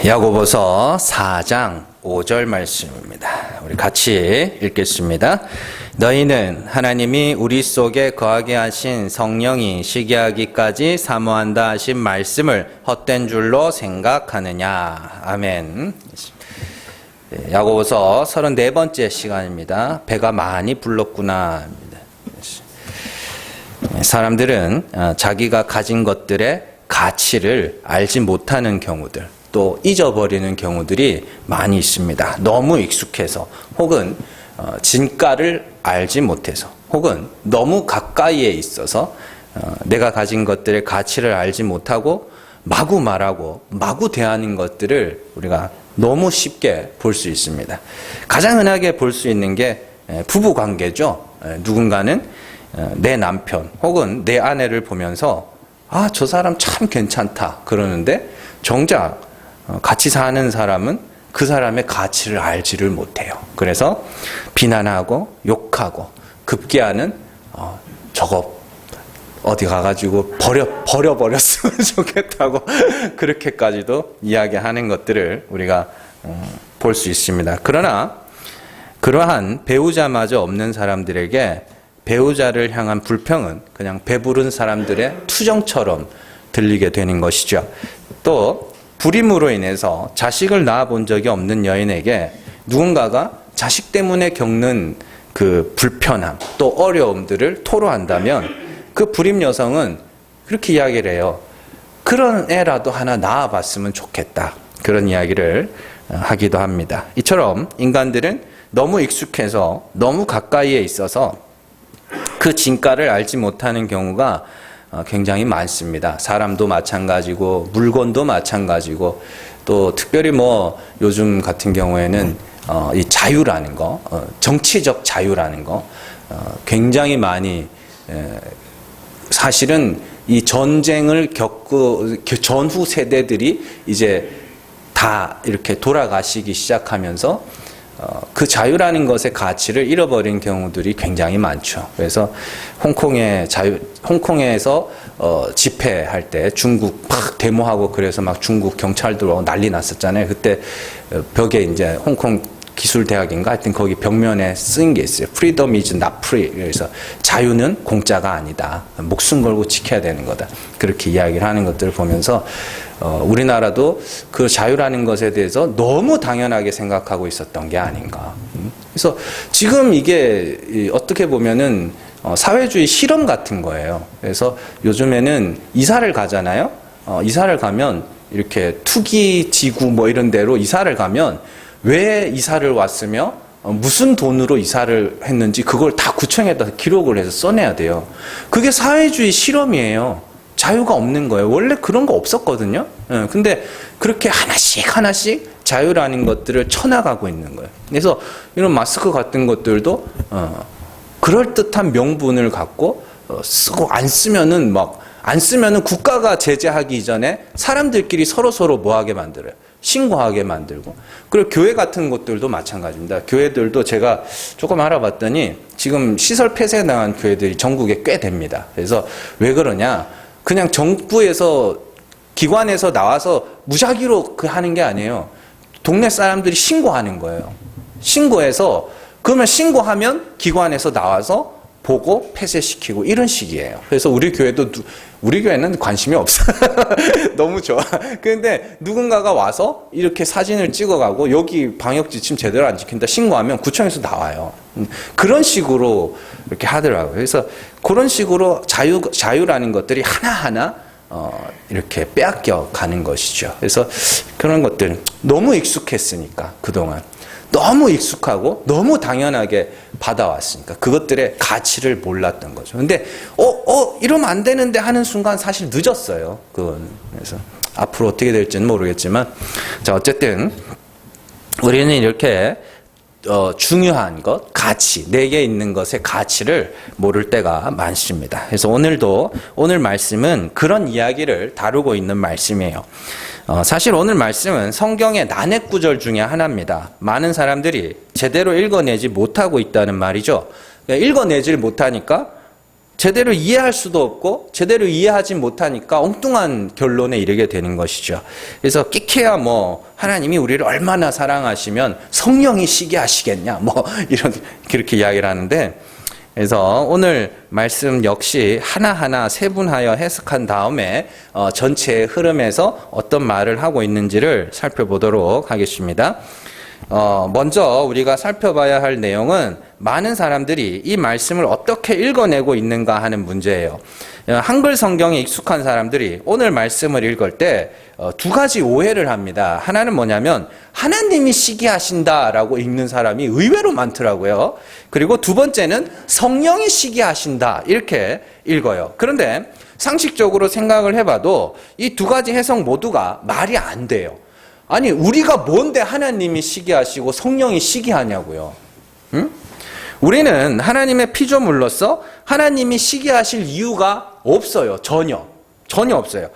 야고보서 4장 5절 말씀입니다. 우리 같이 읽겠습니다. 너희는 하나님이 우리 속에 거하게 하신 성령이 시기하기까지 사모한다 하신 말씀을 헛된 줄로 생각하느냐. 아멘. 야고보서 34번째 시간입니다. 배가 많이 불렀구나. 사람들은 자기가 가진 것들의 가치를 알지 못하는 경우들, 또 잊어버리는 경우들이 많이 있습니다. 너무 익숙해서, 혹은 진가를 알지 못해서, 혹은 너무 가까이에 있어서 내가 가진 것들의 가치를 알지 못하고 마구 말하고 마구 대하는 것들을 우리가 너무 쉽게 볼 수 있습니다. 가장 흔하게 볼 수 있는 게 부부 관계죠. 누군가는 내 남편 혹은 내 아내를 보면서 저 사람 참 괜찮다 그러는데 정작 같이 사는 사람은 그 사람의 가치를 알지를 못해요. 그래서 비난하고 욕하고 급기야는 저거 어디 가가지고 버려버렸으면 좋겠다고 그렇게까지도 이야기하는 것들을 우리가 볼 수 있습니다. 그러나 그러한 배우자마저 없는 사람들에게 배우자를 향한 불평은 그냥 배부른 사람들의 투정처럼 들리게 되는 것이죠. 또 불임으로 인해서 자식을 낳아본 적이 없는 여인에게 누군가가 자식 때문에 겪는 그 불편함 또 어려움들을 토로한다면 그 불임 여성은 그렇게 이야기를 해요. 그런 애라도 하나 낳아봤으면 좋겠다. 그런 이야기를 하기도 합니다. 이처럼 인간들은 너무 익숙해서 너무 가까이에 있어서 그 진가를 알지 못하는 경우가 굉장히 많습니다. 사람도 마찬가지고 물건도 마찬가지고 또 특별히 요즘 같은 경우에는 이 자유라는 거, 정치적 자유라는 거 굉장히 많이 사실은 이 전쟁을 전후 세대들이 이제 다 이렇게 돌아가시기 시작하면서 그 자유라는 것의 가치를 잃어버린 경우들이 굉장히 많죠. 그래서 홍콩에서 집회할 때 중국 막 데모하고 그래서 막 중국 경찰 들어오고 난리 났었잖아요. 그때 벽에 이제 홍콩 기술대학인가 하여튼 거기 벽면에 쓰인 게 있어요. Freedom is not free. 그래서 자유는 공짜가 아니다. 목숨 걸고 지켜야 되는 거다. 그렇게 이야기를 하는 것들을 보면서 우리나라도 그 자유라는 것에 대해서 너무 당연하게 생각하고 있었던 게 아닌가. 그래서 지금 이게 어떻게 보면은 사회주의 실험 같은 거예요. 그래서 요즘에는 이사를 가잖아요. 이사를 가면 이렇게 투기지구 이런 데로 이사를 가면 왜 이사를 왔으며 무슨 돈으로 이사를 했는지 그걸 다 구청에다 기록을 해서 써내야 돼요. 그게 사회주의 실험이에요. 자유가 없는 거예요. 원래 그런 거 없었거든요. 근데 그렇게 하나씩 자유라는 것들을 쳐나가고 있는 거예요. 그래서 이런 마스크 같은 것들도 그럴듯한 명분을 갖고 쓰고 안 쓰면은 국가가 제재하기 이전에 사람들끼리 서로 뭐하게 만들어요. 신고하게 만들고. 그리고 교회 같은 것들도 마찬가지입니다. 교회들도 제가 조금 알아봤더니 지금 시설 폐쇄 당한 교회들이 전국에 꽤 됩니다. 그래서 왜 그러냐? 그냥 정부에서 기관에서 나와서 무작위로 하는 게 아니에요. 동네 사람들이 신고하는 거예요. 신고해서 그러면 신고하면 기관에서 나와서 보고 폐쇄시키고 이런 식이에요. 그래서 우리 교회는 관심이 없어. 너무 좋아. 그런데 누군가가 와서 이렇게 사진을 찍어가고 여기 방역 지침 제대로 안 지킨다 신고하면 구청에서 나와요. 그런 식으로 이렇게 하더라고요. 그래서 그런 식으로 자유라는 것들이 하나하나 이렇게 빼앗겨 가는 것이죠. 그래서 그런 것들 너무 익숙했으니까 그동안. 너무 익숙하고 너무 당연하게 받아왔으니까 그것들의 가치를 몰랐던 거죠. 근데 이러면 안 되는데 하는 순간 사실 늦었어요. 그건. 그래서 앞으로 어떻게 될지는 모르겠지만 자 어쨌든 우리는 이렇게 중요한 것, 가치, 내게 있는 것의 가치를 모를 때가 많습니다. 그래서 오늘 말씀은 그런 이야기를 다루고 있는 말씀이에요. 사실 오늘 말씀은 성경의 난해 구절 중에 하나입니다. 많은 사람들이 제대로 읽어내지 못하고 있다는 말이죠. 읽어내질 못하니까 제대로 이해할 수도 없고 제대로 이해하지 못하니까 엉뚱한 결론에 이르게 되는 것이죠. 그래서 끼케야 뭐 하나님이 우리를 얼마나 사랑하시면 성령이 시게 하시겠냐 뭐 이런 그렇게 이야기를 하는데, 그래서 오늘 말씀 역시 하나하나 세분하여 해석한 다음에 전체의 흐름에서 어떤 말을 하고 있는지를 살펴보도록 하겠습니다. 먼저 우리가 살펴봐야 할 내용은 많은 사람들이 이 말씀을 어떻게 읽어내고 있는가 하는 문제예요. 한글 성경에 익숙한 사람들이 오늘 말씀을 읽을 때 두 가지 오해를 합니다. 하나는 뭐냐면 하나님이 시기하신다라고 읽는 사람이 의외로 많더라고요. 그리고 두 번째는 성령이 시기하신다 이렇게 읽어요. 그런데 상식적으로 생각을 해봐도 이 두 가지 해석 모두가 말이 안 돼요. 아니 우리가 뭔데 하나님이 시기하시고 성령이 시기하냐고요. 응? 우리는 하나님의 피조물로서 하나님이 시기하실 이유가 없어요. 전혀 없어요.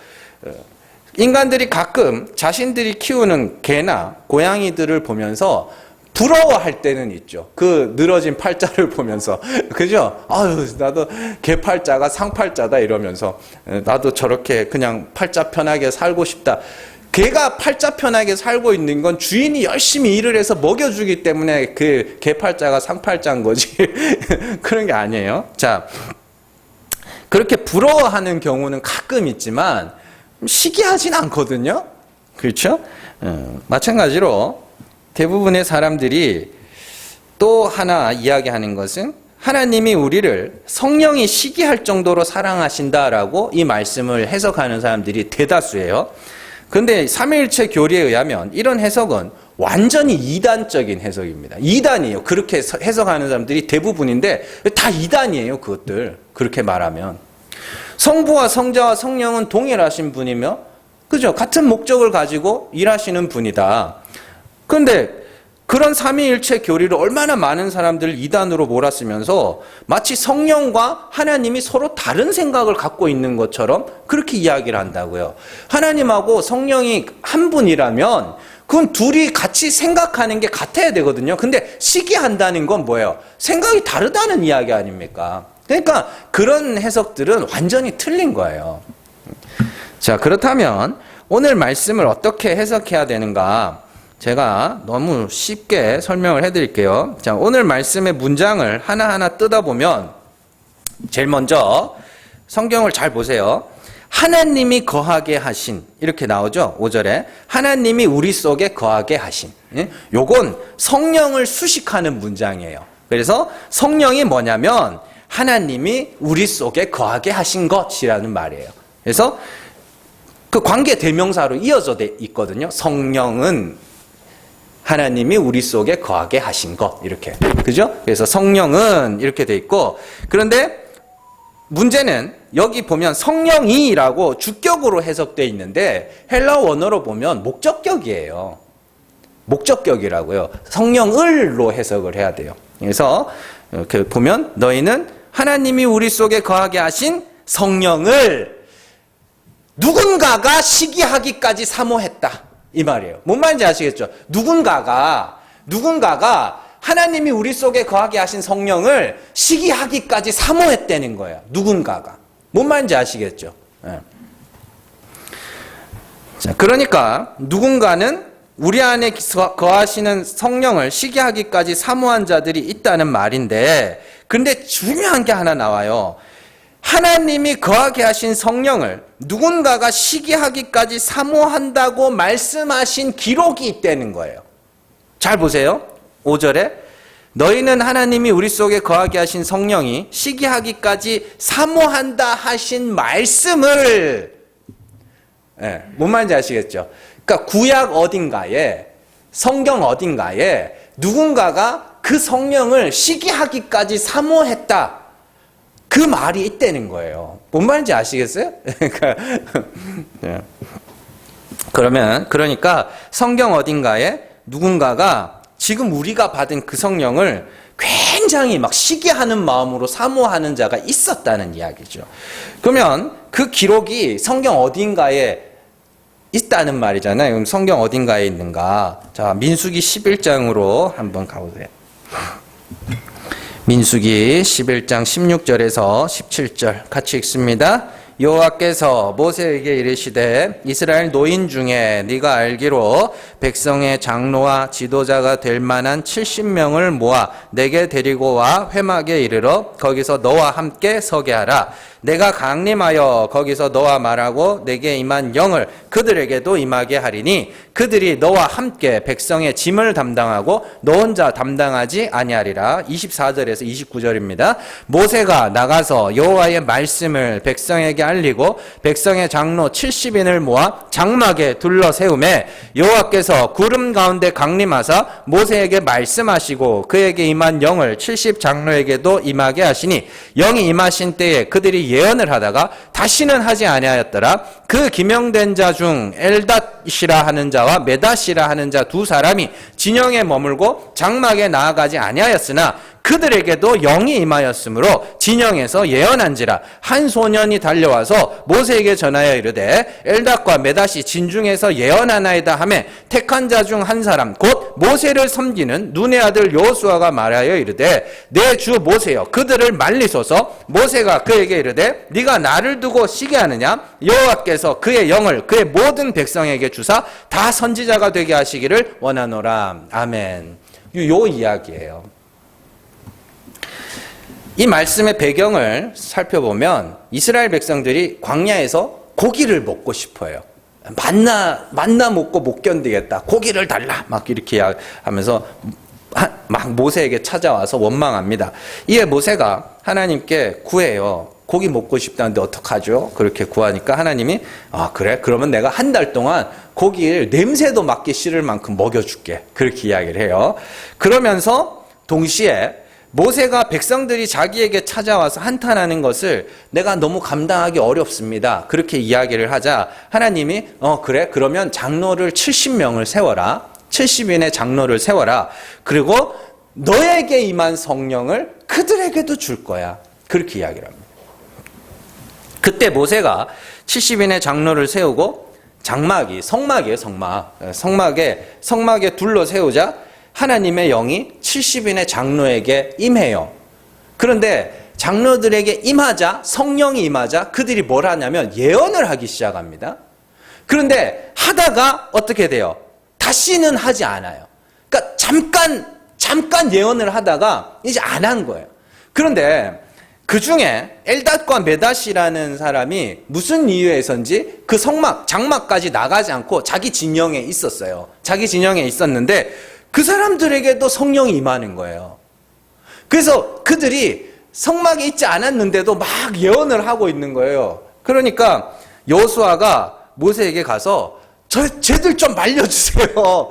인간들이 가끔 자신들이 키우는 개나 고양이들을 보면서 부러워할 때는 있죠. 그 늘어진 팔자를 보면서. 그죠? 아유, 나도 개 팔자가 상팔자다 이러면서 나도 저렇게 그냥 팔자 편하게 살고 싶다. 개가 팔자 편하게 살고 있는 건 주인이 열심히 일을 해서 먹여주기 때문에 그 개 팔자가 상팔자인 거지. 그런 게 아니에요. 자, 그렇게 부러워하는 경우는 가끔 있지만 시기하진 않거든요. 그렇죠? 마찬가지로 대부분의 사람들이 또 하나 이야기하는 것은 하나님이 우리를 성령이 시기할 정도로 사랑하신다라고 이 말씀을 해석하는 사람들이 대다수예요. 그런데 삼위일체 교리에 의하면 이런 해석은 완전히 이단적인 해석입니다. 이단이에요. 그렇게 해석하는 사람들이 대부분인데 다 이단이에요. 그것들 그렇게 말하면 성부와 성자와 성령은 동일하신 분이며, 그죠? 같은 목적을 가지고 일하시는 분이다. 그런데 그런 삼위일체 교리를 얼마나 많은 사람들을 이단으로 몰았으면서 마치 성령과 하나님이 서로 다른 생각을 갖고 있는 것처럼 그렇게 이야기를 한다고요. 하나님하고 성령이 한 분이라면 그럼 둘이 같이 생각하는 게 같아야 되거든요. 근데 시기한다는 건 뭐예요? 생각이 다르다는 이야기 아닙니까? 그러니까 그런 해석들은 완전히 틀린 거예요. 자, 그렇다면 오늘 말씀을 어떻게 해석해야 되는가? 제가 너무 쉽게 설명을 해드릴게요. 자, 오늘 말씀의 문장을 하나하나 뜯어보면 제일 먼저 성경을 잘 보세요. 하나님이 거하게 하신 이렇게 나오죠. 5절에 하나님이 우리 속에 거하게 하신. 요건 성령을 수식하는 문장이에요. 그래서 성령이 뭐냐면 하나님이 우리 속에 거하게 하신 것이라는 말이에요. 그래서 그 관계 대명사로 이어져 있거든요. 성령은 하나님이 우리 속에 거하게 하신 것 이렇게. 그죠? 그래서 성령은 이렇게 돼 있고, 그런데 문제는 여기 보면 성령이라고 주격으로 해석되어 있는데 헬라 원어로 보면 목적격이에요. 목적격이라고요. 성령을로 해석을 해야 돼요. 그래서 이렇게 보면 너희는 하나님이 우리 속에 거하게 하신 성령을 누군가가 시기하기까지 사모했다. 이 말이에요. 뭔 말인지 아시겠죠? 누군가가 하나님이 우리 속에 거하게 하신 성령을 시기하기까지 사모했다는 거예요. 누군가가. 뭔 말인지 아시겠죠? 네. 자, 그러니까 누군가는 우리 안에 거하시는 성령을 시기하기까지 사모한 자들이 있다는 말인데, 근데 중요한 게 하나 나와요. 하나님이 거하게 하신 성령을 누군가가 시기하기까지 사모한다고 말씀하신 기록이 있다는 거예요. 잘 보세요. 5절에 너희는 하나님이 우리 속에 거하게 하신 성령이 시기하기까지 사모한다 하신 말씀을, 뭔 말인지 아시겠죠? 그러니까 구약 어딘가에, 성경 어딘가에 누군가가 그 성령을 시기하기까지 사모했다. 그 말이 있다는 거예요. 뭔 말인지 아시겠어요? 그러니까 성경 어딘가에 누군가가 지금 우리가 받은 그 성령을 굉장히 막 시기하는 마음으로 사모하는 자가 있었다는 이야기죠. 그러면 그 기록이 성경 어딘가에 있다는 말이잖아요. 그럼 성경 어딘가에 있는가? 자, 민수기 11장으로 한번 가보세요. 민수기 11장 16절에서 17절 같이 읽습니다. 여호와께서 모세에게 이르시되 이스라엘 노인 중에 네가 알기로 백성의 장로와 지도자가 될 만한 70명을 모아 내게 데리고 와 회막에 이르러 거기서 너와 함께 서게 하라. 내가 강림하여 거기서 너와 말하고 내게 임한 영을 그들에게도 임하게 하리니 그들이 너와 함께 백성의 짐을 담당하고 너 혼자 담당하지 아니하리라. 24절에서 29절입니다. 모세가 나가서 여호와의 말씀을 백성에게 알리고 백성의 장로 70인을 모아 장막에 둘러 세우매 여호와께서 구름 가운데 강림하사 모세에게 말씀하시고 그에게 임한 영을 70 장로에게도 임하게 하시니 영이 임하신 때에 그들이 예언을 하다가 다시는 하지 아니하였더라. 그 기명된 자 중 엘닷이라 하는 자와 메닷이라 하는 자 두 사람이 진영에 머물고 장막에 나아가지 아니하였으나 그들에게도 영이 임하였으므로 진영에서 예언한지라. 한 소년이 달려와서 모세에게 전하여 이르되 엘닷과 메닷이 진중에서 예언하나이다 하매 택한 자 중 한 사람 곧 모세를 섬기는 눈의 아들 여호수아가 말하여 이르되 내 주 모세여 그들을 말리소서. 모세가 그에게 이르되 네가 나를 두고 시게 하느냐? 여호와께서 그의 영을 그의 모든 백성에게 주사 다 선지자가 되게 하시기를 원하노라. 아멘. 요 이야기예요. 이 말씀의 배경을 살펴보면 이스라엘 백성들이 광야에서 고기를 먹고 싶어요. 만나 먹고 못 견디겠다. 고기를 달라. 막 이렇게 하면서 막 모세에게 찾아와서 원망합니다. 이에 모세가 하나님께 구해요. 고기 먹고 싶다는데 어떡하죠? 그렇게 구하니까 하나님이 그래? 그러면 내가 한 달 동안 고기를 냄새도 맡기 싫을 만큼 먹여줄게. 그렇게 이야기를 해요. 그러면서 동시에 모세가 백성들이 자기에게 찾아와서 한탄하는 것을 내가 너무 감당하기 어렵습니다. 그렇게 이야기를 하자 하나님이 그래? 그러면 장로를 70명을 세워라. 70인의 장로를 세워라. 그리고 너에게 임한 성령을 그들에게도 줄 거야. 그렇게 이야기를 합니다. 그때 모세가 70인의 장로를 세우고 성막이에요, 성막. 성막에 둘러 세우자 하나님의 영이 70인의 장로에게 임해요. 그런데 장로들에게 임하자, 성령이 임하자 그들이 뭘 하냐면 예언을 하기 시작합니다. 그런데 하다가 어떻게 돼요? 다시는 하지 않아요. 그러니까 잠깐 예언을 하다가 이제 안 한 거예요. 그런데 그 중에 엘닷과 메닷이라는 사람이 무슨 이유에선지 그 장막까지 나가지 않고 자기 진영에 있었어요. 자기 진영에 있었는데 그 사람들에게도 성령이 임하는 거예요. 그래서 그들이 성막에 있지 않았는데도 막 예언을 하고 있는 거예요. 그러니까 여호수아가 모세에게 가서 쟤들 좀 말려주세요.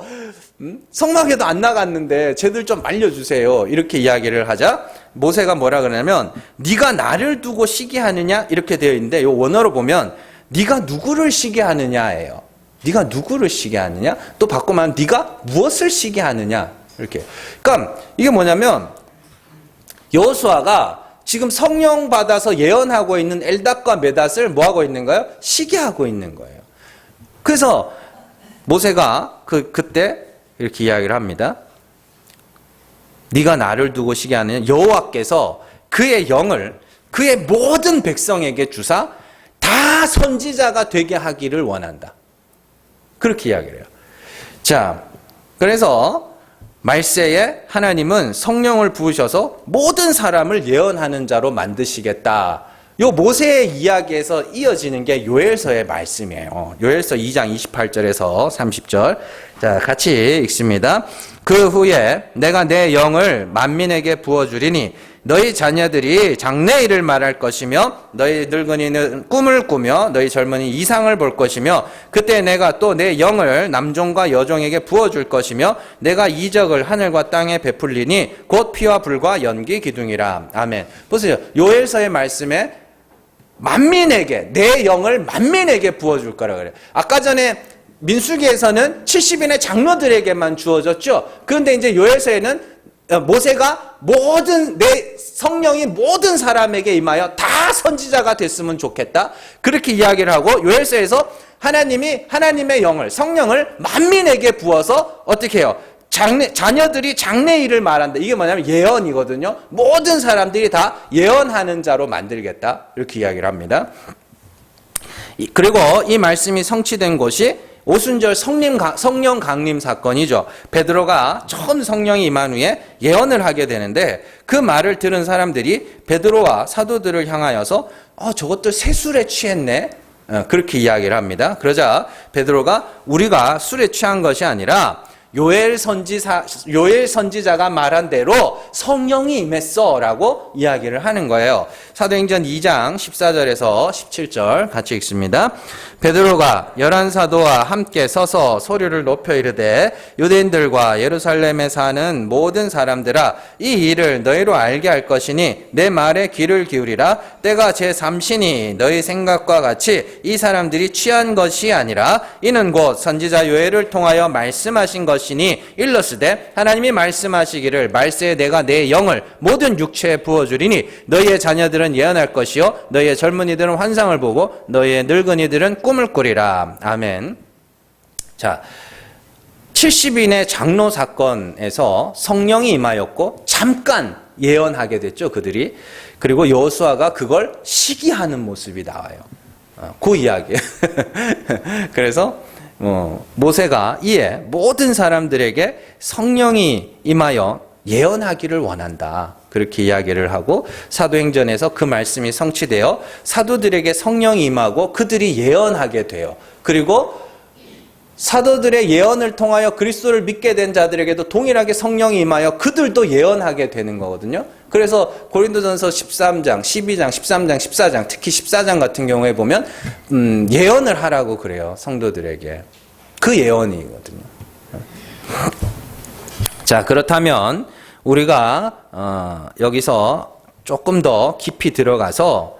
성막에도 안 나갔는데 쟤들 좀 말려주세요. 이렇게 이야기를 하자 모세가 뭐라 그러냐면 네가 나를 두고 시게 하느냐 이렇게 되어 있는데 이 원어로 보면 네가 누구를 시게 하느냐예요. 네가 누구를 시게 하느냐? 또 바꾸면 네가 무엇을 시게 하느냐? 이렇게. 그러니까 이게 뭐냐면 여호수아가 지금 성령 받아서 예언하고 있는 엘닷과 메닷을 뭐 하고 있는 거예요? 시게 하고 있는 거예요. 그래서 모세가 그때 이렇게 이야기를 합니다. 네가 나를 두고 시게 하느냐? 여호와께서 그의 영을 그의 모든 백성에게 주사 다 선지자가 되게 하기를 원한다. 그렇게 이야기를 해요. 자, 그래서 말세에 하나님은 성령을 부으셔서 모든 사람을 예언하는 자로 만드시겠다. 요 모세의 이야기에서 이어지는 게 요엘서의 말씀이에요. 요엘서 2장 28절에서 30절. 자, 같이 읽습니다. 그 후에 내가 내 영을 만민에게 부어주리니 너희 자녀들이 장래일을 말할 것이며 너희 늙은이는 꿈을 꾸며 너희 젊은이 이상을 볼 것이며 그때 내가 또 내 영을 남종과 여종에게 부어줄 것이며 내가 이적을 하늘과 땅에 베풀리니 곧 피와 불과 연기 기둥이라. 아멘. 보세요. 요엘서의 말씀에 만민에게 내 영을 만민에게 부어줄 거라 그래요. 아까 전에 민수기에서는 70인의 장로들에게만 주어졌죠. 그런데 이제 요엘서에는 모세가 내 성령이 모든 사람에게 임하여 다 선지자가 됐으면 좋겠다. 그렇게 이야기를 하고 요엘서에서 하나님이 하나님의 영을 성령을 만민에게 부어서 어떻게 해요? 자녀들이 장래일을 말한다. 이게 뭐냐면 예언이거든요. 모든 사람들이 다 예언하는 자로 만들겠다. 이렇게 이야기를 합니다. 그리고 이 말씀이 성취된 곳이 오순절 성령 강림 사건이죠. 베드로가 처음 성령이 임한 후에 예언을 하게 되는데 그 말을 들은 사람들이 베드로와 사도들을 향하여서 저것들 새술에 취했네. 그렇게 이야기를 합니다. 그러자 베드로가 우리가 술에 취한 것이 아니라 요엘 선지자가 말한 대로 성령이 임했어라고 이야기를 하는 거예요. 사도행전 2장 14절에서 17절 같이 읽습니다. 베드로가 11사도와 함께 서서 소리를 높여 이르되 유대인들과 예루살렘에 사는 모든 사람들아 이 일을 너희로 알게 할 것이니 내 말에 귀를 기울이라. 때가 제3시니 너희 생각과 같이 이 사람들이 취한 것이 아니라 이는 곧 선지자 요엘을 통하여 말씀하신 것이니 일러스되 하나님이 말씀하시기를 말세에 내가 내 영을 모든 육체에 부어주리니 너희의 자녀들은 예언할 것이요 너희의 젊은이들은 환상을 보고 너희의 늙은이들은 꿈을 꾸리라. 아멘. 자, 70인의 장로 사건에서 성령이 임하였고 잠깐 예언하게 됐죠, 그들이. 그리고 여호수아가 그걸 시기하는 모습이 나와요. 그 이야기. 그래서 모세가 이에 모든 사람들에게 성령이 임하여 예언하기를 원한다. 그렇게 이야기를 하고 사도행전에서 그 말씀이 성취되어 사도들에게 성령이 임하고 그들이 예언하게 돼요. 그리고 사도들의 예언을 통하여 그리스도를 믿게 된 자들에게도 동일하게 성령이 임하여 그들도 예언하게 되는 거거든요. 그래서 고린도전서 13장, 12장, 13장, 14장, 특히 14장 같은 경우에 보면 예언을 하라고 그래요. 성도들에게. 그 예언이거든요. 자, 그렇다면 우리가 여기서 조금 더 깊이 들어가서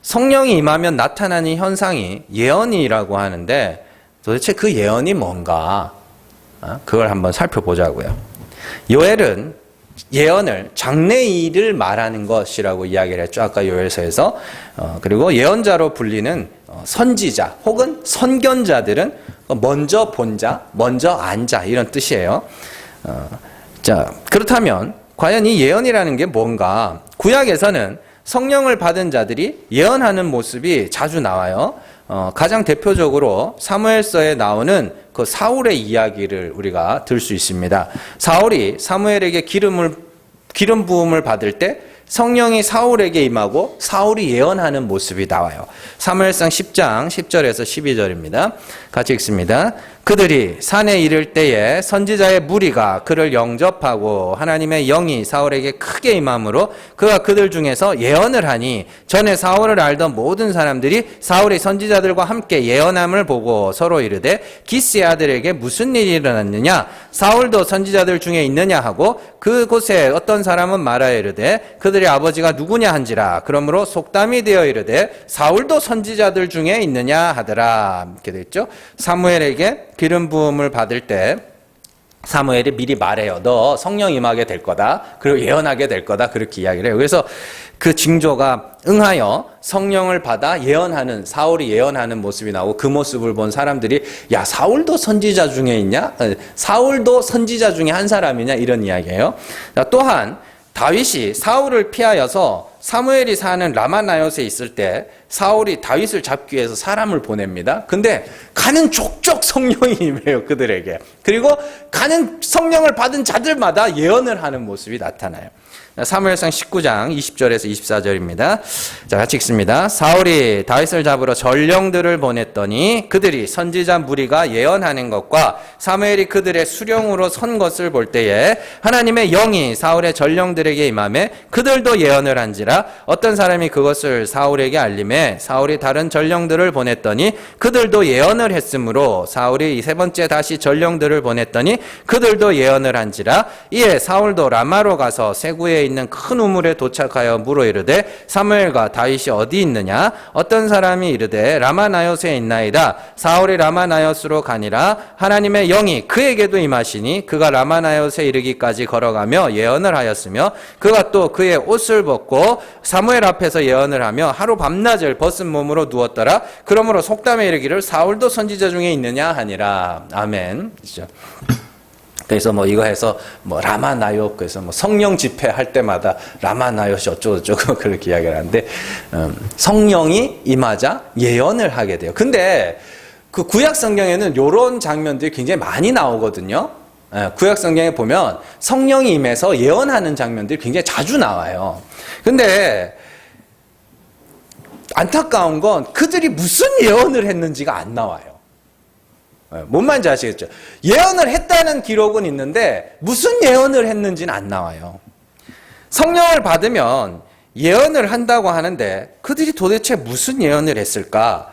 성령이 임하면 나타나는 현상이 예언이라고 하는데 도대체 그 예언이 뭔가 그걸 한번 살펴보자고요. 요엘은 예언을 장래일을 말하는 것이라고 이야기를 했죠. 아까 요엘서에서. 그리고 예언자로 불리는 선지자 혹은 선견자들은 먼저 본 자, 먼저 안 자 이런 뜻이에요. 자, 그렇다면 과연 이 예언이라는 게 뭔가? 구약에서는 성령을 받은 자들이 예언하는 모습이 자주 나와요. 가장 대표적으로 사무엘서에 나오는 그 사울의 이야기를 우리가 들 수 있습니다. 사울이 사무엘에게 기름 부음을 받을 때 성령이 사울에게 임하고 사울이 예언하는 모습이 나와요. 사무엘상 10장 10절에서 12절입니다. 같이 읽습니다. 그들이 산에 이를 때에 선지자의 무리가 그를 영접하고 하나님의 영이 사울에게 크게 임함으로 그가 그들 중에서 예언을 하니 전에 사울을 알던 모든 사람들이 사울이 선지자들과 함께 예언함을 보고 서로 이르되 기스의 아들에게 무슨 일이 일어났느냐 사울도 선지자들 중에 있느냐 하고 그곳에 어떤 사람은 말하여 이르되 그들의 아버지가 누구냐 한지라. 그러므로 속담이 되어 이르되 사울도 선지자들 중에 있느냐 하더라. 이렇게 됐죠. 사무엘에게 기름 부음을 받을 때 사무엘이 미리 말해요. 너 성령 임하게 될 거다. 그리고 예언하게 될 거다. 그렇게 이야기를 해요. 그래서 그 징조가 응하여 성령을 받아 예언하는 사울이 예언하는 모습이 나오고 그 모습을 본 사람들이 야 사울도 선지자 중에 있냐? 사울도 선지자 중에 한 사람이냐? 이런 이야기예요. 또한 다윗이 사울을 피하여서 사무엘이 사는 라마나요스에 있을 때 사울이 다윗을 잡기 위해서 사람을 보냅니다. 근데 가는 족족 성령이 임해요, 그들에게. 그리고 가는 성령을 받은 자들마다 예언을 하는 모습이 나타나요. 사무엘상 19장 20절에서 24절입니다. 자, 같이 읽습니다. 사울이 다윗을 잡으러 전령들을 보냈더니 그들이 선지자 무리가 예언하는 것과 사무엘이 그들의 수령으로 선 것을 볼 때에 하나님의 영이 사울의 전령들에게 임하매 그들도 예언을 한지라. 어떤 사람이 그것을 사울에게 알림해 사울이 다른 전령들을 보냈더니 그들도 예언을 했으므로 사울이 세 번째 다시 전령들을 보냈더니 그들도 예언을 한지라. 이에 사울도 라마로 가서 세구에 있는 큰 우물에 도착하여 물어 이르되 사무엘과 다윗이 어디 있느냐? 어떤 사람이 이르되 라마나요스에 있나이다. 사울이 라마나요스로 가니라. 하나님의 영이 그에게도 임하시니 그가 라마나요스에 이르기까지 걸어가며 예언을 하였으며 그가 또 그의 옷을 벗고 사무엘 앞에서 예언을 하며 하루 밤낮을 벗은 몸으로 누웠더라. 그러므로 속담에 이르기를 사울도 선지자 중에 있느냐 하니라. 아멘. 그래서 뭐 이거 해서 뭐 라마나욕, 그래서 뭐 성령 집회할 때마다 라마나욕이 어쩌고저쩌고 그렇게 이야기를 하는데, 성령이 임하자 예언을 하게 돼요. 근데 그 구약 성경에는 이런 장면들이 굉장히 많이 나오거든요. 구약 성경에 보면 성령이 임해서 예언하는 장면들이 굉장히 자주 나와요. 근데 안타까운 건 그들이 무슨 예언을 했는지가 안 나와요. 뭔 말인지 아시겠죠? 예언을 했다는 기록은 있는데 무슨 예언을 했는지는 안 나와요. 성령을 받으면 예언을 한다고 하는데 그들이 도대체 무슨 예언을 했을까?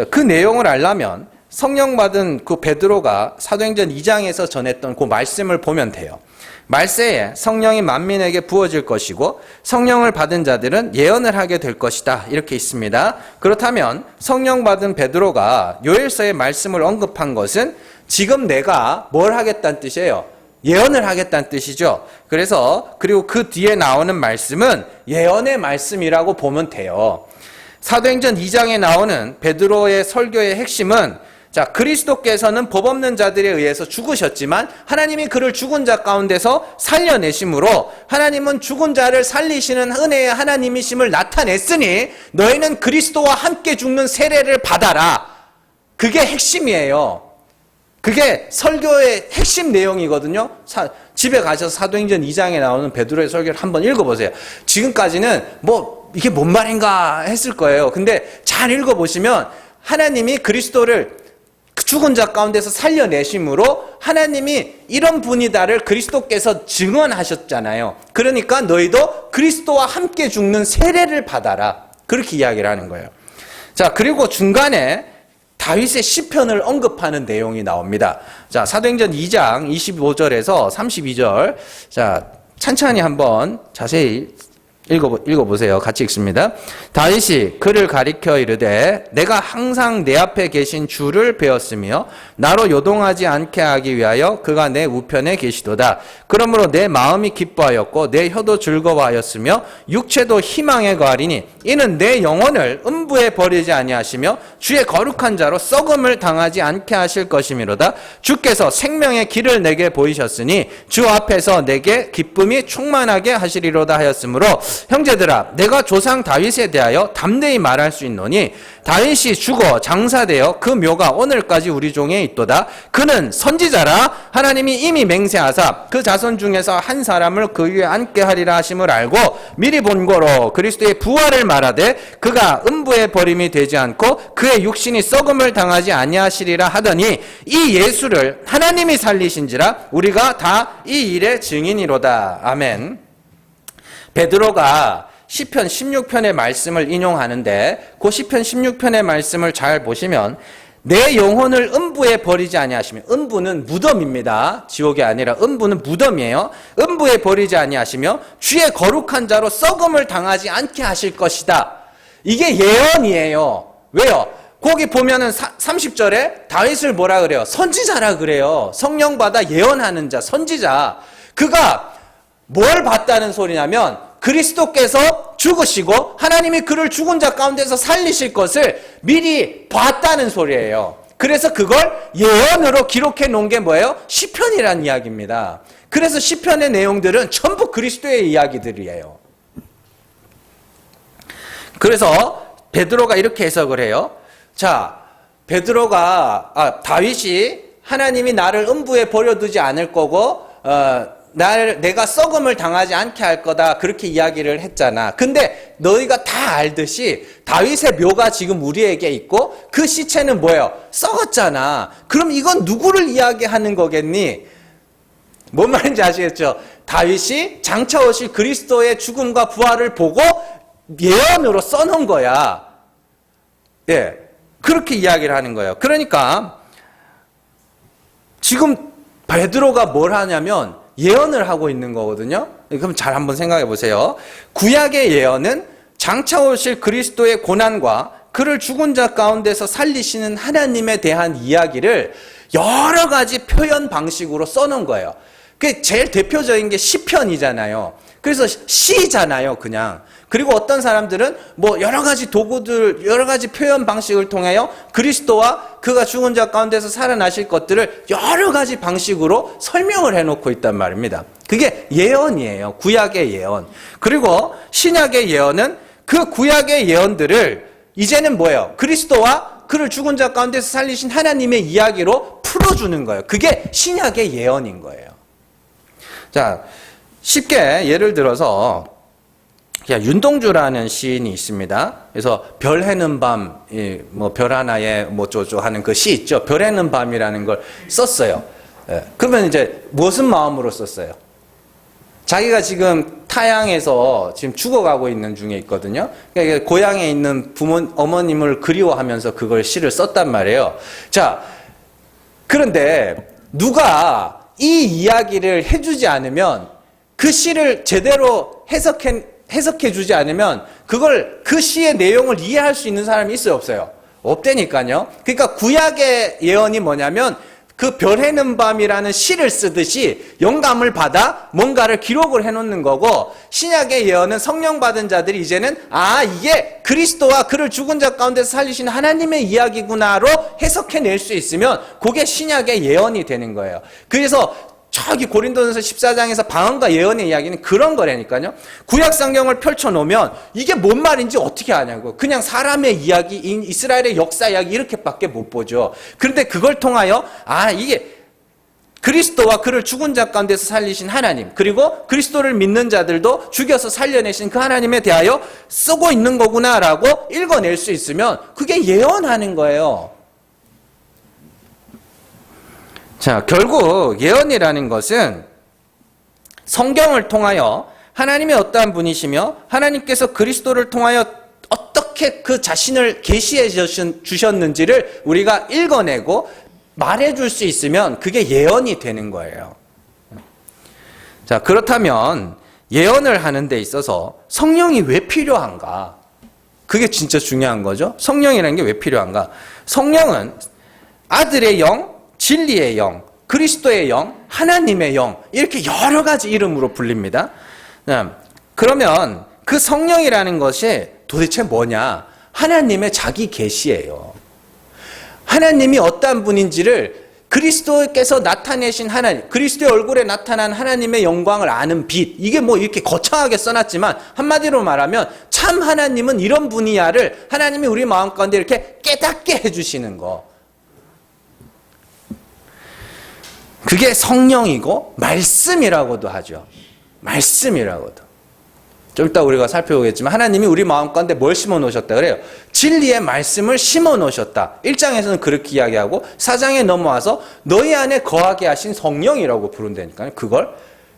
그 내용을 알려면 성령 받은 그 베드로가 사도행전 2장에서 전했던 그 말씀을 보면 돼요. 말세에 성령이 만민에게 부어질 것이고 성령을 받은 자들은 예언을 하게 될 것이다, 이렇게 있습니다. 그렇다면 성령 받은 베드로가 요엘서의 말씀을 언급한 것은 지금 내가 뭘 하겠다는 뜻이에요? 예언을 하겠다는 뜻이죠. 그리고 그 뒤에 나오는 말씀은 예언의 말씀이라고 보면 돼요. 사도행전 2장에 나오는 베드로의 설교의 핵심은, 자, 그리스도께서는 법 없는 자들에 의해서 죽으셨지만 하나님이 그를 죽은 자 가운데서 살려내심으로 하나님은 죽은 자를 살리시는 은혜의 하나님이심을 나타냈으니 너희는 그리스도와 함께 죽는 세례를 받아라. 그게 핵심이에요. 그게 설교의 핵심 내용이거든요. 집에 가셔서 사도행전 2장에 나오는 베드로의 설교를 한번 읽어보세요. 지금까지는 뭐 이게 뭔 말인가 했을 거예요. 근데 잘 읽어보시면 하나님이 그리스도를 죽은 자 가운데서 살려내심으로 하나님이 이런 분이다를 그리스도께서 증언하셨잖아요. 그러니까 너희도 그리스도와 함께 죽는 세례를 받아라, 그렇게 이야기를 하는 거예요. 자, 그리고 중간에 다윗의 시편을 언급하는 내용이 나옵니다. 자, 사도행전 2장 25절에서 32절. 자, 찬찬히 한번 자세히 읽어보세요. 같이 읽습니다. 다윗이 그를 가리켜 이르되 내가 항상 내 앞에 계신 주를 배웠으며 나로 요동하지 않게 하기 위하여 그가 내 우편에 계시도다. 그러므로 내 마음이 기뻐하였고 내 혀도 즐거워하였으며 육체도 희망에 거하리니 이는 내 영혼을 음부에 버리지 아니하시며 주의 거룩한 자로 썩음을 당하지 않게 하실 것이미로다. 주께서 생명의 길을 내게 보이셨으니 주 앞에서 내게 기쁨이 충만하게 하시리로다 하였으므로 형제들아, 내가 조상 다윗에 대하여 담대히 말할 수 있노니 다윗이 죽어 장사되어 그 묘가 오늘까지 우리 종에 있도다. 그는 선지자라 하나님이 이미 맹세하사 그 자손 중에서 한 사람을 그 위에 앉게 하리라 하심을 알고 미리 본고로 그리스도의 부활을 말하되 그가 음부에 버림이 되지 않고 그의 육신이 썩음을 당하지 아니하시리라 하더니 이 예수를 하나님이 살리신지라 우리가 다 이 일의 증인이로다. 아멘. 베드로가 시편 16편의 말씀을 인용하는데 그 시편 16편의 말씀을 잘 보시면 내 영혼을 음부에 버리지 아니하시며, 음부는 무덤입니다. 지옥이 아니라 음부는 무덤이에요. 음부에 버리지 아니하시며 주의 거룩한 자로 썩음을 당하지 않게 하실 것이다. 이게 예언이에요. 왜요? 거기 보면은 30절에 다윗을 뭐라 그래요? 선지자라 그래요. 성령 받아 예언하는 자, 선지자. 그가 뭘 봤다는 소리냐면 그리스도께서 죽으시고 하나님이 그를 죽은 자 가운데서 살리실 것을 미리 봤다는 소리예요. 그래서 그걸 예언으로 기록해 놓은 게 뭐예요? 시편이라는 이야기입니다. 그래서 시편의 내용들은 전부 그리스도의 이야기들이에요. 그래서 베드로가 이렇게 해석을 해요. 자, 다윗이 하나님이 나를 음부에 버려두지 않을 거고 내가 썩음을 당하지 않게 할 거다, 그렇게 이야기를 했잖아. 근데 너희가 다 알듯이 다윗의 묘가 지금 우리에게 있고 그 시체는 뭐예요? 썩었잖아. 그럼 이건 누구를 이야기하는 거겠니? 뭔 말인지 아시겠죠? 다윗이 장차 오실 그리스도의 죽음과 부활을 보고 예언으로 써놓은 거야. 예, 그렇게 이야기를 하는 거예요. 그러니까 지금 베드로가 뭘 하냐면 예언을 하고 있는 거거든요. 그럼 잘 한번 생각해 보세요. 구약의 예언은 장차 오실 그리스도의 고난과 그를 죽은 자 가운데서 살리시는 하나님에 대한 이야기를 여러 가지 표현 방식으로 써놓은 거예요. 그 제일 대표적인 게 시편이잖아요. 그래서 시잖아요, 그냥. 그리고 어떤 사람들은 뭐 여러 가지 도구들, 여러 가지 표현 방식을 통하여 그리스도와 그가 죽은 자 가운데서 살아나실 것들을 여러 가지 방식으로 설명을 해놓고 있단 말입니다. 그게 예언이에요. 구약의 예언. 그리고 신약의 예언은 그 구약의 예언들을 이제는 뭐예요? 그리스도와 그를 죽은 자 가운데서 살리신 하나님의 이야기로 풀어주는 거예요. 그게 신약의 예언인 거예요. 자, 쉽게 예를 들어서 윤동주라는 시인이 있습니다. 그래서 별 해는 밤, 뭐 별 하나에 뭐 쪼쪼 하는 그 시 있죠. 별 해는 밤이라는 걸 썼어요. 그러면 이제 무슨 마음으로 썼어요? 자기가 지금 타향에서 지금 죽어가고 있는 중에 있거든요. 그러니까 고향에 있는 어머님을 그리워하면서 그걸 시를 썼단 말이에요. 자, 그런데 누가 이 이야기를 해주지 않으면 그 시를 제대로 해석해 주지 않으면 그걸 그 시의 내용을 이해할 수 있는 사람이 있어요, 없어요? 없다니까요. 그러니까 구약의 예언이 뭐냐면 그 별 해는 밤이라는 시를 쓰듯이 영감을 받아 뭔가를 기록을 해놓는 거고, 신약의 예언은 성령 받은 자들이 이제는 이게 그리스도와 그를 죽은 자 가운데서 살리신 하나님의 이야기구나로 해석해낼 수 있으면 그게 신약의 예언이 되는 거예요. 그래서 저기 고린도전서 14장에서 방언과 예언의 이야기는 그런 거라니까요. 구약 성경을 펼쳐놓으면 이게 뭔 말인지 어떻게 아냐고. 그냥 사람의 이야기, 이스라엘의 역사 이야기 이렇게밖에 못 보죠. 그런데 그걸 통하여 이게 그리스도와 그를 죽은 자 가운데서 살리신 하나님, 그리고 그리스도를 믿는 자들도 죽여서 살려내신 그 하나님에 대하여 쓰고 있는 거구나라고 읽어낼 수 있으면 그게 예언하는 거예요. 자, 결국 예언이라는 것은 성경을 통하여 하나님이 어떠한 분이시며 하나님께서 그리스도를 통하여 어떻게 그 자신을 계시해 주셨는지를 우리가 읽어내고 말해줄 수 있으면 그게 예언이 되는 거예요. 자, 그렇다면 예언을 하는 데 있어서 성령이 왜 필요한가? 그게 진짜 중요한 거죠. 성령이라는 게 왜 필요한가? 성령은 아들의 영, 진리의 영, 그리스도의 영, 하나님의 영, 이렇게 여러 가지 이름으로 불립니다. 그러면 그 성령이라는 것이 도대체 뭐냐? 하나님의 자기 계시예요. 하나님이 어떠한 분인지를 그리스도께서 나타내신 하나님, 그리스도의 얼굴에 나타난 하나님의 영광을 아는 빛, 이게 뭐 이렇게 거창하게 써놨지만 한마디로 말하면 참 하나님은 이런 분이야를 하나님이 우리 마음 가운데 이렇게 깨닫게 해주시는 거. 그게 성령이고 말씀이라고도 하죠. 말씀이라고도. 좀 이따 우리가 살펴보겠지만 하나님이 우리 마음 가운데 뭘 심어 놓으셨다 그래요? 진리의 말씀을 심어 놓으셨다. 1장에서는 그렇게 이야기하고 4장에 넘어와서 너희 안에 거하게 하신 성령이라고 부른다니까요. 그걸.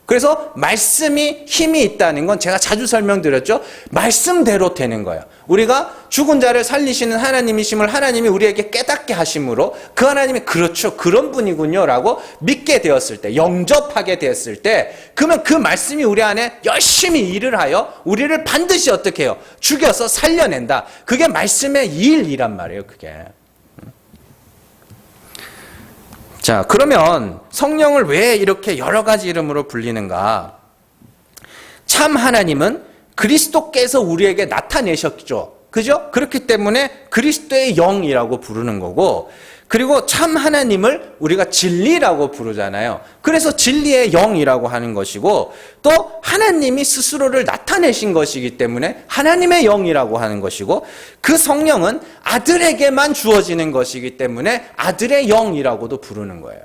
그래서 말씀이 힘이 있다는 건 제가 자주 설명드렸죠. 말씀대로 되는 거예요. 우리가 죽은 자를 살리시는 하나님이심을 하나님이 우리에게 깨닫게 하심으로 그 하나님이 그렇죠, 그런 분이군요 라고 믿게 되었을 때, 영접하게 되었을 때, 그러면 그 말씀이 우리 안에 열심히 일을 하여 우리를 반드시 어떻게 해요? 죽여서 살려낸다. 그게 말씀의 일이란 말이에요, 그게. 자, 그러면 성령을 왜 이렇게 여러 가지 이름으로 불리는가? 참 하나님은 그리스도께서 우리에게 나타내셨죠. 그죠? 그렇기 때문에 그리스도의 영이라고 부르는 거고, 그리고 참 하나님을 우리가 진리라고 부르잖아요. 그래서 진리의 영이라고 하는 것이고, 또 하나님이 스스로를 나타내신 것이기 때문에 하나님의 영이라고 하는 것이고, 그 성령은 아들에게만 주어지는 것이기 때문에 아들의 영이라고도 부르는 거예요.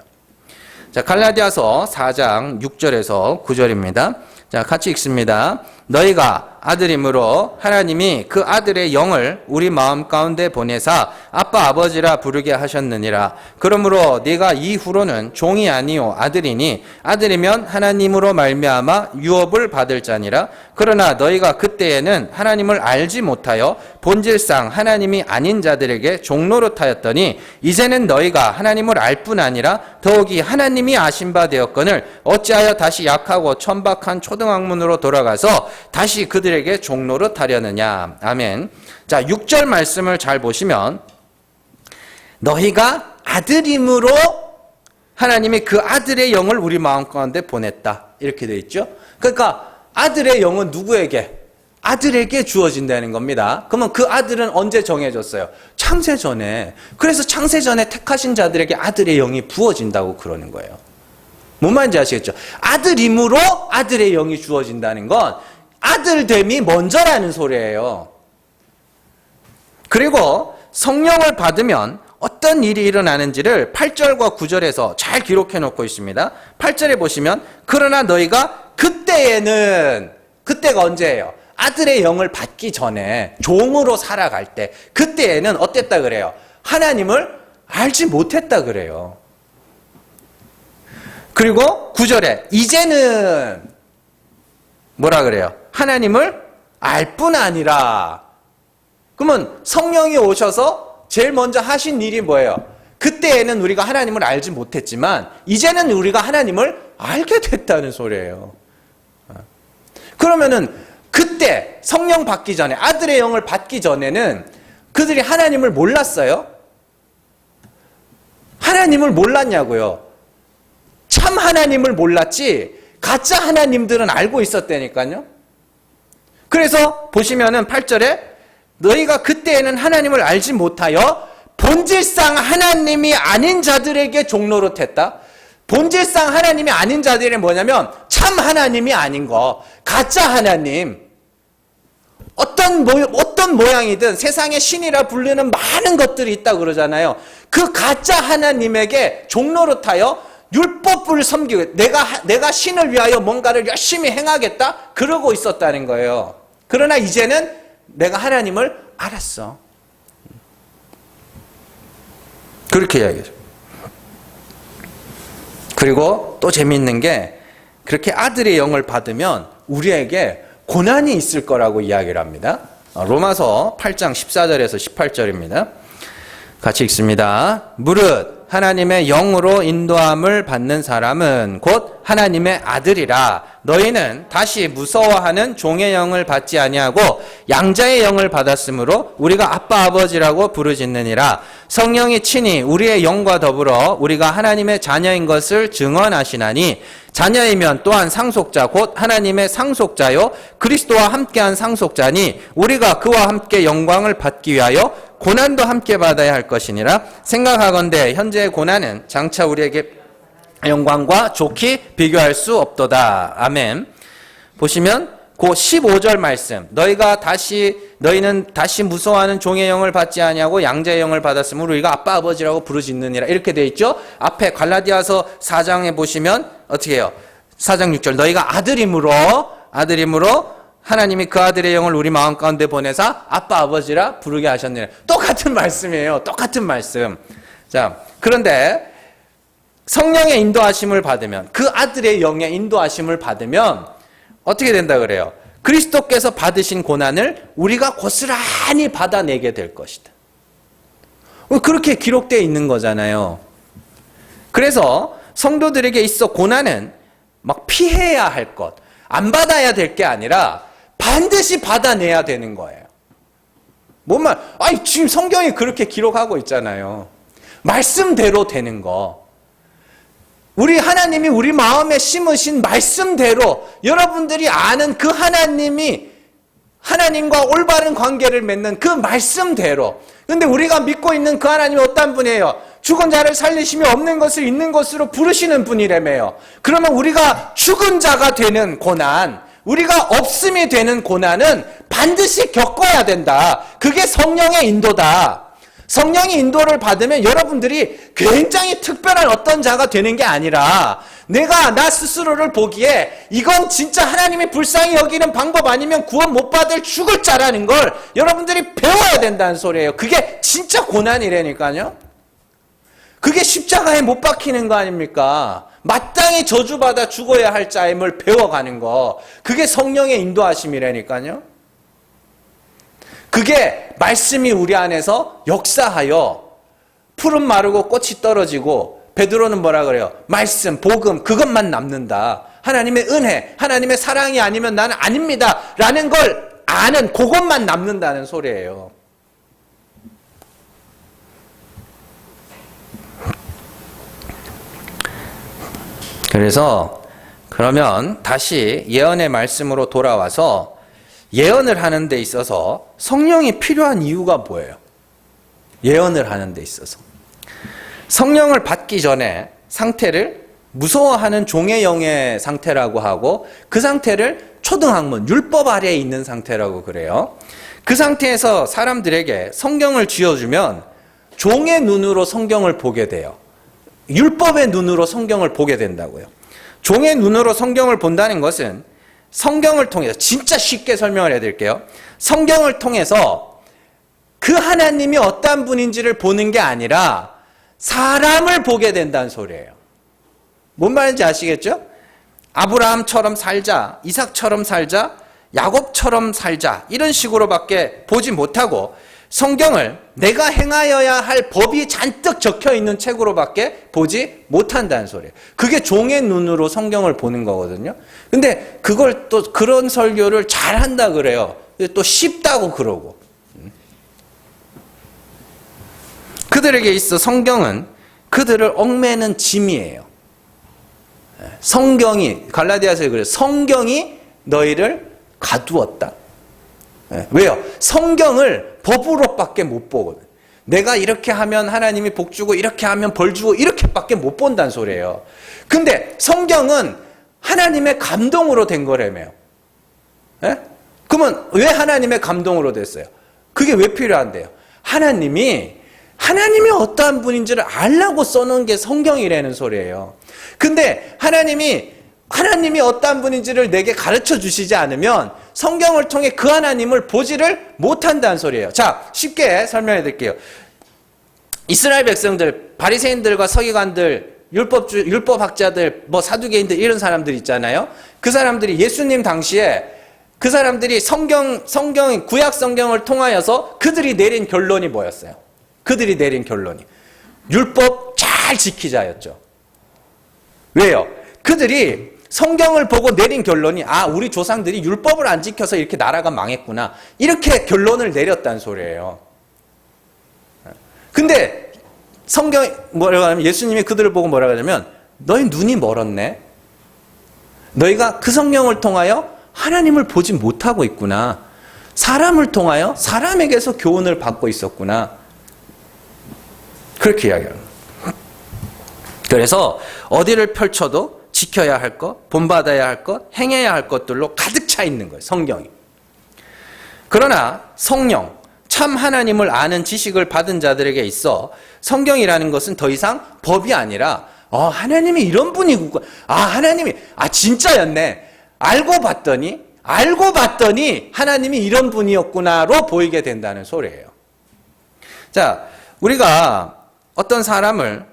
자, 갈라디아서 4장 6절에서 9절입니다. 자, 같이 읽습니다. 너희가 아들이므로 하나님이 그 아들의 영을 우리 마음 가운데 보내사 아빠 아버지라 부르게 하셨느니라. 그러므로 네가 이후로는 종이 아니요 아들이니 아들이면 하나님으로 말미암아 유업을 받을 자니라. 그러나 너희가 그때에는 하나님을 알지 못하여 본질상 하나님이 아닌 자들에게 종노릇하였더니 이제는 너희가 하나님을 알 뿐 아니라 더욱이 하나님이 아신 바 되었거늘 어찌하여 다시 약하고 천박한 초등학문으로 돌아가서 다시 그들에게 종노릇하려느냐. 아멘. 자, 6절 말씀을 잘 보시면 너희가 아들임으로 하나님이 그 아들의 영을 우리 마음 가운데 보냈다. 이렇게 돼 있죠. 그러니까 아들의 영은 누구에게? 아들에게 주어진다는 겁니다. 그러면 그 아들은 언제 정해졌어요? 창세 전에. 그래서 창세 전에 택하신 자들에게 아들의 영이 부어진다고 그러는 거예요. 뭔 말인지 아시겠죠? 아들임으로 아들의 영이 주어진다는 건 아들됨이 먼저라는 소리예요. 그리고 성령을 받으면 어떤 일이 일어나는지를 8절과 9절에서 잘 기록해 놓고 있습니다. 8절에 보시면 그러나 너희가 그때가 언제예요? 아들의 영을 받기 전에 종으로 살아갈 때 그때에는 어땠다 그래요? 하나님을 알지 못했다 그래요. 그리고 9절에 이제는 뭐라 그래요? 하나님을 알 뿐 아니라. 그러면 성령이 오셔서 제일 먼저 하신 일이 뭐예요? 그때에는 우리가 하나님을 알지 못했지만 이제는 우리가 하나님을 알게 됐다는 소리예요. 그러면은 그때 성령 받기 전에 아들의 영을 받기 전에는 그들이 하나님을 몰랐어요? 하나님을 몰랐냐고요? 참 하나님을 몰랐지 가짜 하나님들은 알고 있었다니까요. 그래서 보시면은 8절에 너희가 그때에는 하나님을 알지 못하여 본질상 하나님이 아닌 자들에게 종로로 됐다. 본질상 하나님이 아닌 자들이 뭐냐면 참 하나님이 아닌 거, 가짜 하나님. 어떤 모양이든 세상에 신이라 부르는 많은 것들이 있다고 그러잖아요. 그 가짜 하나님에게 종로로 타여 율법을 섬기고 내가 신을 위하여 뭔가를 열심히 행하겠다? 그러고 있었다는 거예요. 그러나 이제는 내가 하나님을 알았어. 그렇게 이야기해요. 그리고 또 재미있는 게 그렇게 아들의 영을 받으면 우리에게 고난이 있을 거라고 이야기를 합니다. 로마서 8장 14절에서 18절입니다. 같이 읽습니다. 무릇 하나님의 영으로 인도함을 받는 사람은 곧 하나님의 아들이라. 너희는 다시 무서워하는 종의 영을 받지 아니하고 양자의 영을 받았으므로 우리가 아빠 아버지라고 부르짖느니라. 성령이 친히 우리의 영과 더불어 우리가 하나님의 자녀인 것을 증언하시나니 자녀이면 또한 상속자 곧 하나님의 상속자요 그리스도와 함께한 상속자니 우리가 그와 함께 영광을 받기 위하여 고난도 함께 받아야 할 것이니라. 생각하건대 현재의 고난은 장차 우리에게 영광과 좋게 비교할 수 없도다. 아멘. 보시면 그 15절 말씀 너희는 다시 무서워하는 종의 영을 받지 아니하고 양자의 영을 받았으므로 우리가 아빠 아버지라고 부르짖느니라. 이렇게 돼 있죠. 앞에 갈라디아서 4장에 보시면 어떻게 해요? 4장 6절 너희가 아들임으로 하나님이 그 아들의 영을 우리 마음 가운데 보내사 아빠 아버지라 부르게 하셨느니라. 똑같은 말씀이에요. 똑같은 말씀. 자, 그런데 성령의 인도하심을 받으면 그 아들의 영의 인도하심을 받으면 어떻게 된다 그래요? 그리스도께서 받으신 고난을 우리가 고스란히 받아내게 될 것이다. 그렇게 기록되어 있는 거잖아요. 그래서 성도들에게 있어 고난은 막 피해야 할 것, 안 받아야 될 게 아니라 반드시 받아내야 되는 거예요. 뭔 말? 지금 성경이 그렇게 기록하고 있잖아요. 말씀대로 되는 거. 우리 하나님이 우리 마음에 심으신 말씀대로 여러분들이 아는 그 하나님이 하나님과 올바른 관계를 맺는 그 말씀대로. 근데 우리가 믿고 있는 그 하나님이 어떤 분이에요? 죽은 자를 살리시며 없는 것을 있는 것으로 부르시는 분이라며요. 그러면 우리가 죽은 자가 되는 고난, 우리가 없음이 되는 고난은 반드시 겪어야 된다. 그게 성령의 인도다. 성령의 인도를 받으면 여러분들이 굉장히 특별한 어떤 자가 되는 게 아니라 내가 나 스스로를 보기에 이건 진짜 하나님이 불쌍히 여기는 방법 아니면 구원 못 받을 죽을 자라는 걸 여러분들이 배워야 된다는 소리예요. 그게 진짜 고난이라니까요. 그게 십자가에 못 박히는 거 아닙니까? 마땅히 저주받아 죽어야 할 자임을 배워가는 거. 그게 성령의 인도하심이라니까요. 그게 말씀이 우리 안에서 역사하여 풀은 마르고 꽃이 떨어지고 베드로는 뭐라 그래요? 말씀, 복음 그것만 남는다. 하나님의 은혜, 하나님의 사랑이 아니면 나는 아닙니다. 라는 걸 아는 그것만 남는다는 소리예요. 그래서 그러면 다시 예언의 말씀으로 돌아와서 예언을 하는 데 있어서 성령이 필요한 이유가 뭐예요? 예언을 하는 데 있어서 성령을 받기 전에 상태를 무서워하는 종의 영의 상태라고 하고, 그 상태를 초등학문, 율법 아래에 있는 상태라고 그래요. 그 상태에서 사람들에게 성경을 쥐어주면 종의 눈으로 성경을 보게 돼요. 율법의 눈으로 성경을 보게 된다고요. 종의 눈으로 성경을 본다는 것은 성경을 통해서, 진짜 쉽게 설명을 해드릴게요. 성경을 통해서 그 하나님이 어떤 분인지를 보는 게 아니라 사람을 보게 된다는 소리예요. 뭔 말인지 아시겠죠? 아브라함처럼 살자, 이삭처럼 살자, 야곱처럼 살자, 이런 식으로밖에 보지 못하고 성경을 내가 행하여야 할 법이 잔뜩 적혀 있는 책으로밖에 보지 못한다는 소리예요. 그게 종의 눈으로 성경을 보는 거거든요. 근데 그걸 또 그런 설교를 잘 한다 그래요. 또 쉽다고 그러고. 그들에게 있어 성경은 그들을 얽매는 짐이에요. 성경이, 갈라디아서에 그래요. 성경이 너희를 가두었다. 왜요? 성경을 법으로밖에 못 보거든. 내가 이렇게 하면 하나님이 복 주고 이렇게 하면 벌 주고 이렇게밖에 못 본다는 소리예요. 근데 성경은 하나님의 감동으로 된 거라며요. 그러면 왜 하나님의 감동으로 됐어요? 그게 왜 필요한데요? 하나님이 어떠한 분인지를 알라고 써놓은 게 성경이라는 소리예요. 근데 하나님이 어떠한 분인지를 내게 가르쳐 주시지 않으면 성경을 통해 그 하나님을 보지를 못한다는 소리예요. 자, 쉽게 설명해 드릴게요. 이스라엘 백성들, 바리새인들과 서기관들, 율법학자들, 뭐 사두개인들 이런 사람들 있잖아요. 그 사람들이 예수님 당시에 그 사람들이 구약 성경을 통하여서 그들이 내린 결론이 뭐였어요? 그들이 내린 결론이 율법 잘 지키자였죠. 왜요? 그들이 성경을 보고 내린 결론이 우리 조상들이 율법을 안 지켜서 이렇게 나라가 망했구나, 이렇게 결론을 내렸다는 소리예요. 근데 성경이 뭐라고 하냐면, 예수님이 그들을 보고 뭐라고 하냐면, 너희 눈이 멀었네. 너희가 그 성경을 통하여 하나님을 보지 못하고 있구나. 사람을 통하여 사람에게서 교훈을 받고 있었구나. 그렇게 이야기합니다. 그래서 어디를 펼쳐도 지켜야 할 것, 본받아야 할 것, 행해야 할 것들로 가득 차 있는 거예요, 성경이. 그러나 성령, 참 하나님을 아는 지식을 받은 자들에게 있어 성경이라는 것은 더 이상 법이 아니라 하나님이 이런 분이구나, 하나님이 진짜였네, 알고 봤더니 하나님이 이런 분이었구나로 보이게 된다는 소리예요. 자, 우리가 어떤 사람을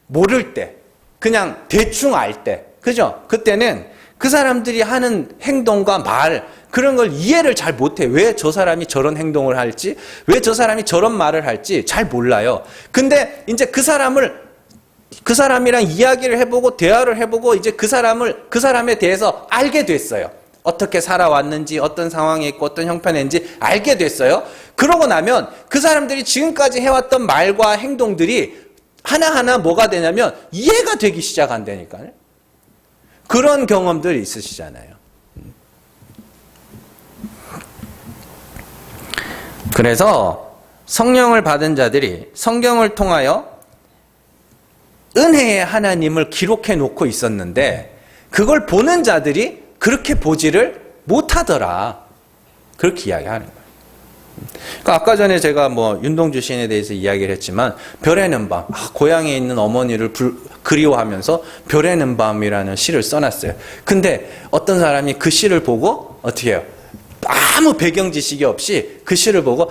모를 때, 그냥 대충 알 때, 그죠? 그때는 그 사람들이 하는 행동과 말, 그런 걸 이해를 잘 못해. 왜 저 사람이 저런 행동을 할지, 왜 저 사람이 저런 말을 할지 잘 몰라요. 근데 이제 그 사람이랑 이야기를 해보고 대화를 해보고 이제 그 사람에 대해서 알게 됐어요. 어떻게 살아왔는지, 어떤 상황에 있고 어떤 형편인지 알게 됐어요. 그러고 나면 그 사람들이 지금까지 해왔던 말과 행동들이 하나하나 뭐가 되냐면 이해가 되기 시작한다니까요. 그런 경험들이 있으시잖아요. 그래서 성령을 받은 자들이 성경을 통하여 은혜의 하나님을 기록해 놓고 있었는데, 그걸 보는 자들이 그렇게 보지를 못하더라. 그렇게 이야기하는 거예요. 그러니까 아까 전에 제가 윤동주 시인에 대해서 이야기를 했지만, 별의 는 밤, 고향에 있는 어머니를 그리워하면서 별의 는 밤이라는 시를 써놨어요. 근데 어떤 사람이 그 시를 보고 어떻게 해요? 아무 배경 지식이 없이 그 시를 보고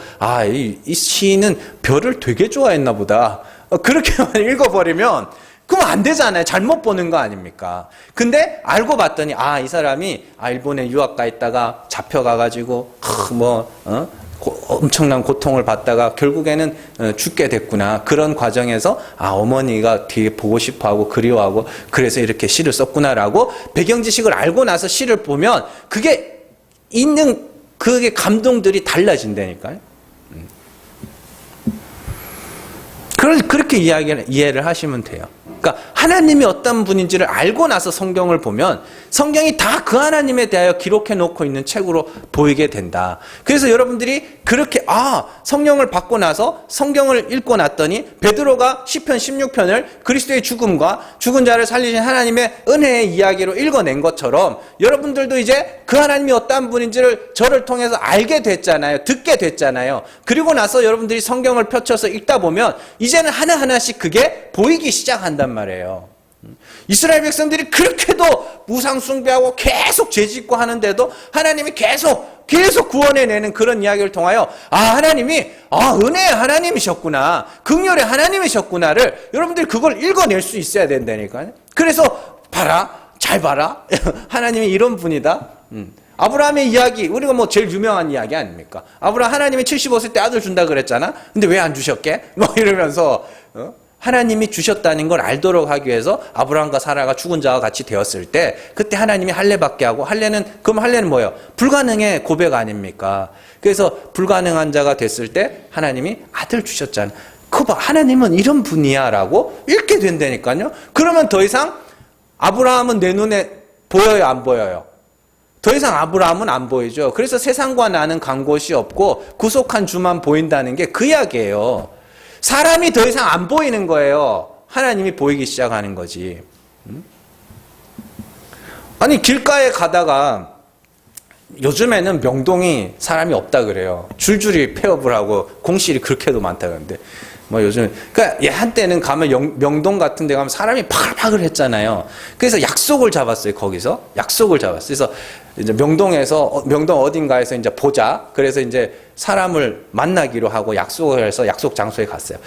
이 시인은 별을 되게 좋아했나 보다, 그렇게만 읽어버리면 그럼 안 되잖아요. 잘못 보는 거 아닙니까? 근데 알고 봤더니 이 사람이 일본에 유학 가 있다가 잡혀가가지고 엄청난 고통을 받다가 결국에는 죽게 됐구나. 그런 과정에서 어머니가 되게 보고 싶어하고 그리워하고 그래서 이렇게 시를 썼구나라고 배경 지식을 알고 나서 시를 보면 그게 감동들이 달라진다니까요. 그렇게 이해를 하시면 돼요. 그러니까 하나님이 어떤 분인지를 알고 나서 성경을 보면 성경이 다 그 하나님에 대하여 기록해 놓고 있는 책으로 보이게 된다. 그래서 여러분들이 그렇게 성령을 받고 나서 성경을 읽고 났더니 베드로가 시편 16편을 그리스도의 죽음과 죽은 자를 살리신 하나님의 은혜의 이야기로 읽어낸 것처럼 여러분들도 이제 그 하나님이 어떤 분인지를 저를 통해서 알게 됐잖아요. 듣게 됐잖아요. 그리고 나서 여러분들이 성경을 펼쳐서 읽다 보면 이제는 하나하나씩 그게 보이기 시작한단 말이에요. 이스라엘 백성들이 그렇게도 무상 숭배하고 계속 죄짓고 하는데도 하나님이 계속 구원해내는 그런 이야기를 통하여 하나님이 은혜의 하나님이셨구나, 긍휼의 하나님이셨구나를 여러분들이 그걸 읽어낼 수 있어야 된다니까요. 그래서 잘 봐라 하나님이 이런 분이다. 아브라함의 이야기, 우리가 뭐 제일 유명한 이야기 아닙니까? 아브라함 하나님이 75세 때 아들 준다 그랬잖아. 근데 왜 안 주셨게? 뭐 이러면서 하나님이 주셨다는 걸 알도록 하기 위해서 아브라함과 사라가 죽은 자와 같이 되었을 때 그때 하나님이 할례받게 하고, 그럼 할례는 뭐예요? 불가능의 고백 아닙니까? 그래서 불가능한 자가 됐을 때 하나님이 아들 주셨잖아. 그거 봐, 하나님은 이런 분이야 라고 읽게 된다니까요. 그러면 더 이상 아브라함은 내 눈에 보여요, 안 보여요? 더 이상 아브라함은 안 보이죠. 그래서 세상과 나는 간 곳이 없고 구속한 주만 보인다는 게 그 이야기예요. 사람이 더 이상 안 보이는 거예요. 하나님이 보이기 시작하는 거지. 아니, 길가에 가다가 요즘에는 명동이 사람이 없다 그래요. 줄줄이 폐업을 하고 공실이 그렇게도 많다 그러는데 뭐 요즘, 그러니까 한때는 가면 명동 같은 데 가면 사람이 파글파글 했잖아요. 그래서 약속을 잡았어요. 거기서 약속을 잡았어요. 그래서 이제 명동 어딘가에서 이제 보자. 그래서 이제 사람을 만나기로 하고 약속을 해서 약속 장소에 갔어요.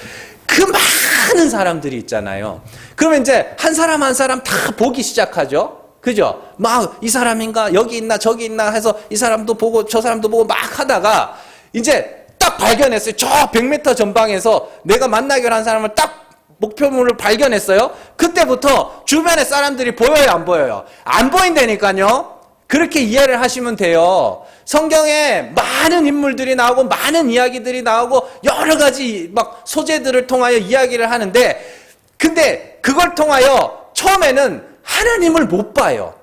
그 많은 사람들이 있잖아요. 그러면 이제 한 사람 한 사람 다 보기 시작하죠. 그죠? 막 이 사람인가, 여기 있나 저기 있나 해서 이 사람도 보고 저 사람도 보고 막 하다가 이제 딱 발견했어요. 저 100m 전방에서 내가 만나기로 한 사람을 딱 목표물을 발견했어요. 그때부터 주변에 사람들이 보여요, 안 보여요? 안 보인다니까요. 그렇게 이해를 하시면 돼요. 성경에 많은 인물들이 나오고 많은 이야기들이 나오고 여러 가지 막 소재들을 통하여 이야기를 하는데, 근데 그걸 통하여 처음에는 하나님을 못 봐요.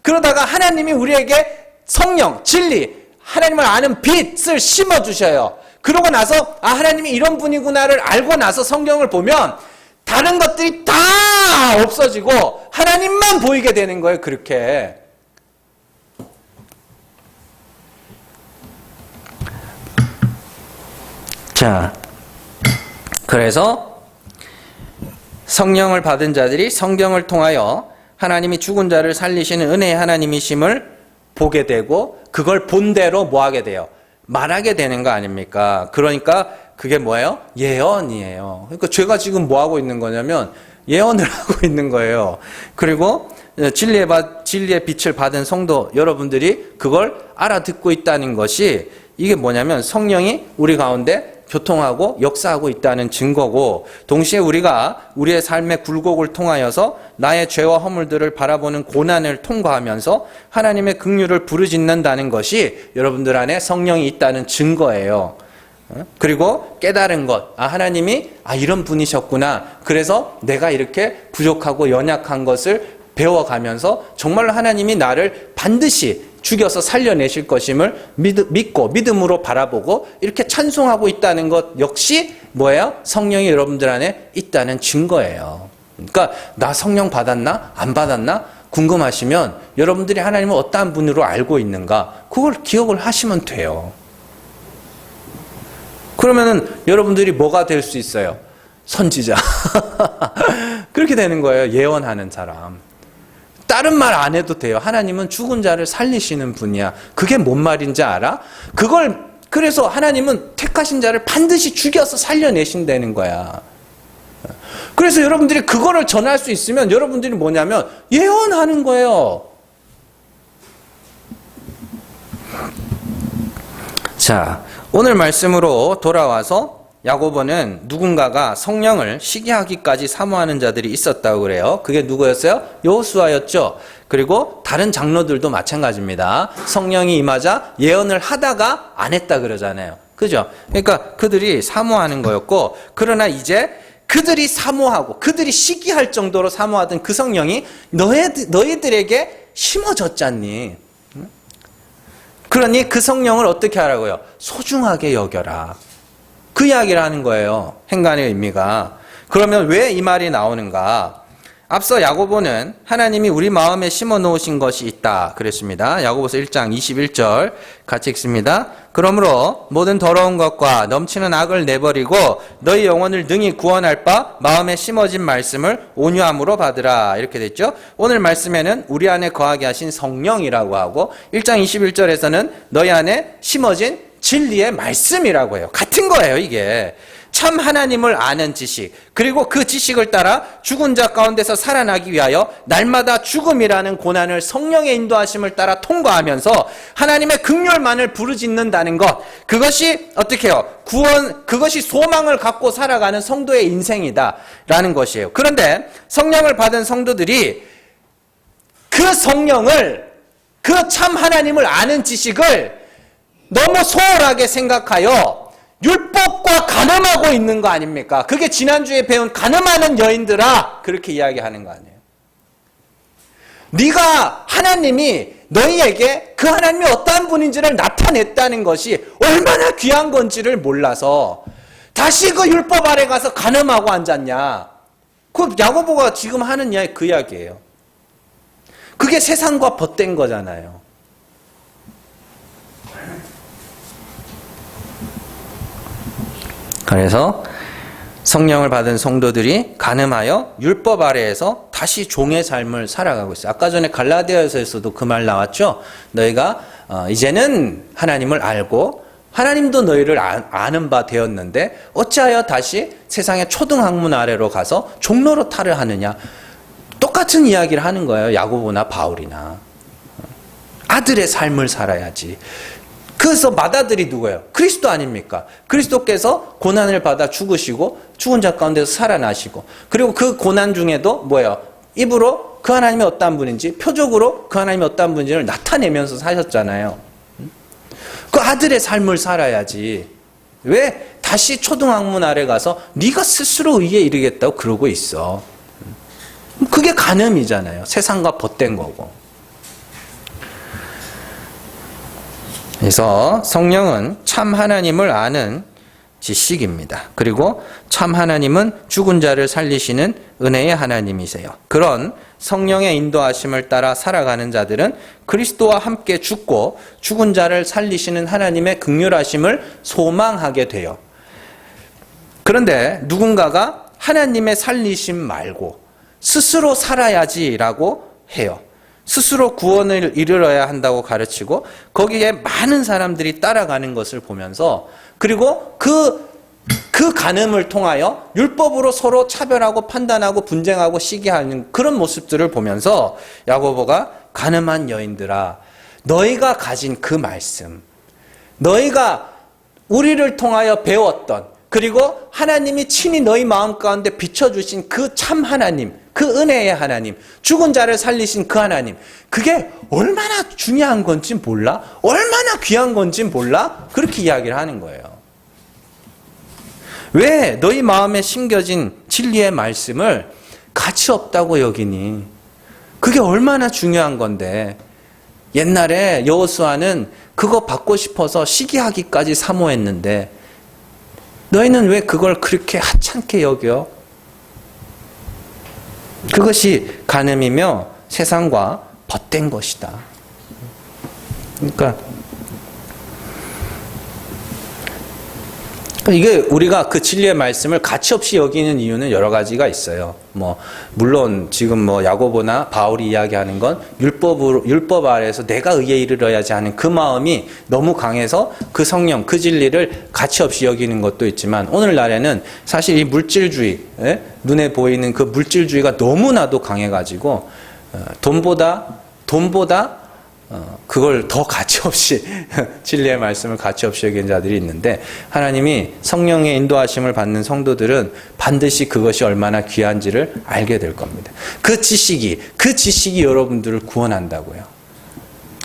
그러다가 하나님이 우리에게 성령, 진리, 하나님을 아는 빛을 심어주셔요. 그러고 나서 하나님이 이런 분이구나를 알고 나서 성경을 보면 다른 것들이 다 없어지고 하나님만 보이게 되는 거예요. 그렇게. 자, 그래서 성령을 받은 자들이 성경을 통하여 하나님이 죽은 자를 살리시는 은혜의 하나님이심을 보게 되고 그걸 본대로 뭐 하게 돼요? 말하게 되는 거 아닙니까? 그러니까 그게 뭐예요? 예언이에요. 그러니까 제가 지금 뭐 하고 있는 거냐면 예언을 하고 있는 거예요. 그리고 진리의 빛을 받은 성도 여러분들이 그걸 알아듣고 있다는 것이 이게 뭐냐면 성령이 우리 가운데 교통하고 역사하고 있다는 증거고, 동시에 우리가 우리의 삶의 굴곡을 통하여서 나의 죄와 허물들을 바라보는 고난을 통과하면서 하나님의 긍휼을 부르짖는다는 것이 여러분들 안에 성령이 있다는 증거예요. 그리고 깨달은 것, 하나님이 이런 분이셨구나. 그래서 내가 이렇게 부족하고 연약한 것을 배워가면서 정말로 하나님이 나를 반드시 죽여서 살려내실 것임을 믿고 믿음으로 바라보고 이렇게 찬송하고 있다는 것 역시 뭐예요? 성령이 여러분들 안에 있다는 증거예요. 그러니까 나 성령 받았나? 안 받았나? 궁금하시면 여러분들이 하나님을 어떠한 분으로 알고 있는가? 그걸 기억을 하시면 돼요. 그러면은 여러분들이 뭐가 될 수 있어요? 선지자. 그렇게 되는 거예요. 예언하는 사람. 다른 말 안 해도 돼요. 하나님은 죽은 자를 살리시는 분이야. 그게 뭔 말인지 알아? 그래서 하나님은 택하신 자를 반드시 죽여서 살려내신다는 거야. 그래서 여러분들이 그거를 전할 수 있으면 여러분들이 뭐냐면 예언하는 거예요. 자, 오늘 말씀으로 돌아와서 야고보는 누군가가 성령을 시기하기까지 사모하는 자들이 있었다고 그래요. 그게 누구였어요? 여호수아였죠. 그리고 다른 장로들도 마찬가지입니다. 성령이 임하자 예언을 하다가 안 했다 그러잖아요. 그죠? 그러니까 그들이 사모하는 거였고, 그러나 이제 그들이 사모하고 그들이 시기할 정도로 사모하던 그 성령이 너희들에게 심어졌잖니. 그러니 그 성령을 어떻게 하라고요? 소중하게 여겨라. 그 이야기를 하는 거예요. 행간의 의미가. 그러면 왜 이 말이 나오는가? 앞서 야고보는 하나님이 우리 마음에 심어 놓으신 것이 있다 그랬습니다. 야고보서 1장 21절 같이 읽습니다. 그러므로 모든 더러운 것과 넘치는 악을 내버리고 너희 영혼을 능히 구원할 바 마음에 심어진 말씀을 온유함으로 받으라. 이렇게 됐죠. 오늘 말씀에는 우리 안에 거하게 하신 성령이라고 하고 1장 21절에서는 너희 안에 심어진 진리의 말씀이라고 해요. 같은 거예요, 이게. 참 하나님을 아는 지식, 그리고 그 지식을 따라 죽은 자 가운데서 살아나기 위하여 날마다 죽음이라는 고난을 성령의 인도하심을 따라 통과하면서 하나님의 긍휼만을 부르짖는다는 것, 그것이 어떻게 해요? 그것이 소망을 갖고 살아가는 성도의 인생이다라는 것이에요. 그런데 성령을 받은 성도들이 그 성령을, 그 참 하나님을 아는 지식을 너무 소홀하게 생각하여 율법과 간음하고 있는 거 아닙니까? 그게 지난주에 배운 간음하는 여인들아, 그렇게 이야기하는 거 아니에요. 네가 하나님이 너희에게 그 하나님이 어떠한 분인지를 나타냈다는 것이 얼마나 귀한 건지를 몰라서 다시 그 율법 아래 가서 간음하고 앉았냐. 그 야고보가 지금 하는 이야기 그 이야기예요. 그게 세상과 벗된 거잖아요. 그래서 성령을 받은 성도들이 간음하여 율법 아래에서 다시 종의 삶을 살아가고 있어요. 아까 전에 갈라디아서에서도 그 말 나왔죠. 너희가 이제는 하나님을 알고 하나님도 너희를 아는 바 되었는데 어찌하여 다시 세상의 초등학문 아래로 가서 종로로 탈을 하느냐. 똑같은 이야기를 하는 거예요. 야고보나 바울이나. 아들의 삶을 살아야지. 그래서 맏아들이 누구예요? 그리스도 아닙니까? 그리스도께서 고난을 받아 죽으시고 죽은 자 가운데서 살아나시고, 그리고 그 고난 중에도 뭐예요? 입으로 그 하나님이 어떠한 분인지, 표적으로 그 하나님이 어떠한 분인지를 나타내면서 사셨잖아요. 그 아들의 삶을 살아야지. 왜 다시 초등학문 아래 가서 네가 스스로 의에 이르겠다고 그러고 있어? 그게 간음이잖아요. 세상과 벗된 거고. 그래서 성령은 참 하나님을 아는 지식입니다. 그리고 참 하나님은 죽은 자를 살리시는 은혜의 하나님이세요. 그런 성령의 인도하심을 따라 살아가는 자들은 그리스도와 함께 죽고 죽은 자를 살리시는 하나님의 긍휼하심을 소망하게 돼요. 그런데 누군가가 하나님의 살리심 말고 스스로 살아야지라고 해요. 스스로 구원을 이르러야 한다고 가르치고 거기에 많은 사람들이 따라가는 것을 보면서, 그리고 그 간음을 통하여 율법으로 서로 차별하고 판단하고 분쟁하고 시기하는 그런 모습들을 보면서 야고보가 간음한 여인들아, 너희가 가진 그 말씀, 너희가 우리를 통하여 배웠던, 그리고 하나님이 친히 너희 마음 가운데 비춰주신 그 참 하나님, 그 은혜의 하나님, 죽은 자를 살리신 그 하나님, 그게 얼마나 중요한 건지 몰라? 얼마나 귀한 건지 몰라? 그렇게 이야기를 하는 거예요. 왜 너희 마음에 심겨진 진리의 말씀을 가치 없다고 여기니? 그게 얼마나 중요한 건데. 옛날에 여호수아는 그거 받고 싶어서 시기하기까지 사모했는데 너희는 왜 그걸 그렇게 하찮게 여겨? 그것이 간음이며 세상과 벗된 것이다. 그러니까 이게 우리가 그 진리의 말씀을 가치 없이 여기는 이유는 여러 가지가 있어요. 물론 지금 야고보나 바울이 이야기하는 건 율법 아래에서 내가 의에 이르러야지 하는 그 마음이 너무 강해서 그 성령, 그 진리를 가치 없이 여기는 것도 있지만, 오늘날에는 사실 이 물질주의, 눈에 보이는 그 물질주의가 너무나도 강해가지고 돈보다 그걸 더 가치없이 진리의 말씀을 가치없이 여기는 자들이 있는데, 하나님이 성령의 인도하심을 받는 성도들은 반드시 그것이 얼마나 귀한지를 알게 될 겁니다. 그 지식이 여러분들을 구원한다고요.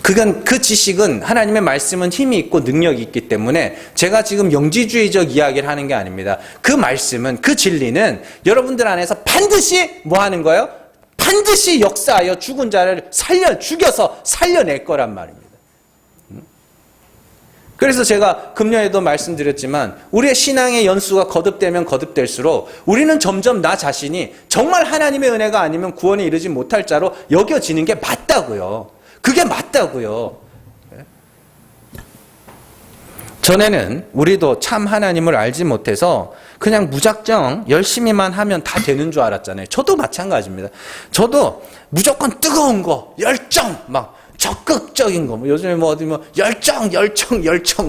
그 그건 그 지식은 하나님의 말씀은 힘이 있고 능력이 있기 때문에 제가 지금 영지주의적 이야기를 하는 게 아닙니다. 그 말씀은 그 진리는 여러분들 안에서 반드시 뭐 하는 거예요? 반드시 역사하여 죽은 자를 죽여서 살려낼 거란 말입니다. 그래서 제가 금년에도 말씀드렸지만 우리의 신앙의 연수가 거듭되면 거듭될수록 우리는 점점 나 자신이 정말 하나님의 은혜가 아니면 구원에 이르지 못할 자로 여겨지는 게 맞다고요. 그게 맞다고요. 전에는 우리도 참 하나님을 알지 못해서 그냥 무작정 열심히만 하면 다 되는 줄 알았잖아요. 저도 마찬가지입니다. 저도 무조건 뜨거운 거, 열정, 막 적극적인 거, 뭐 요즘에 뭐 어디 뭐 열정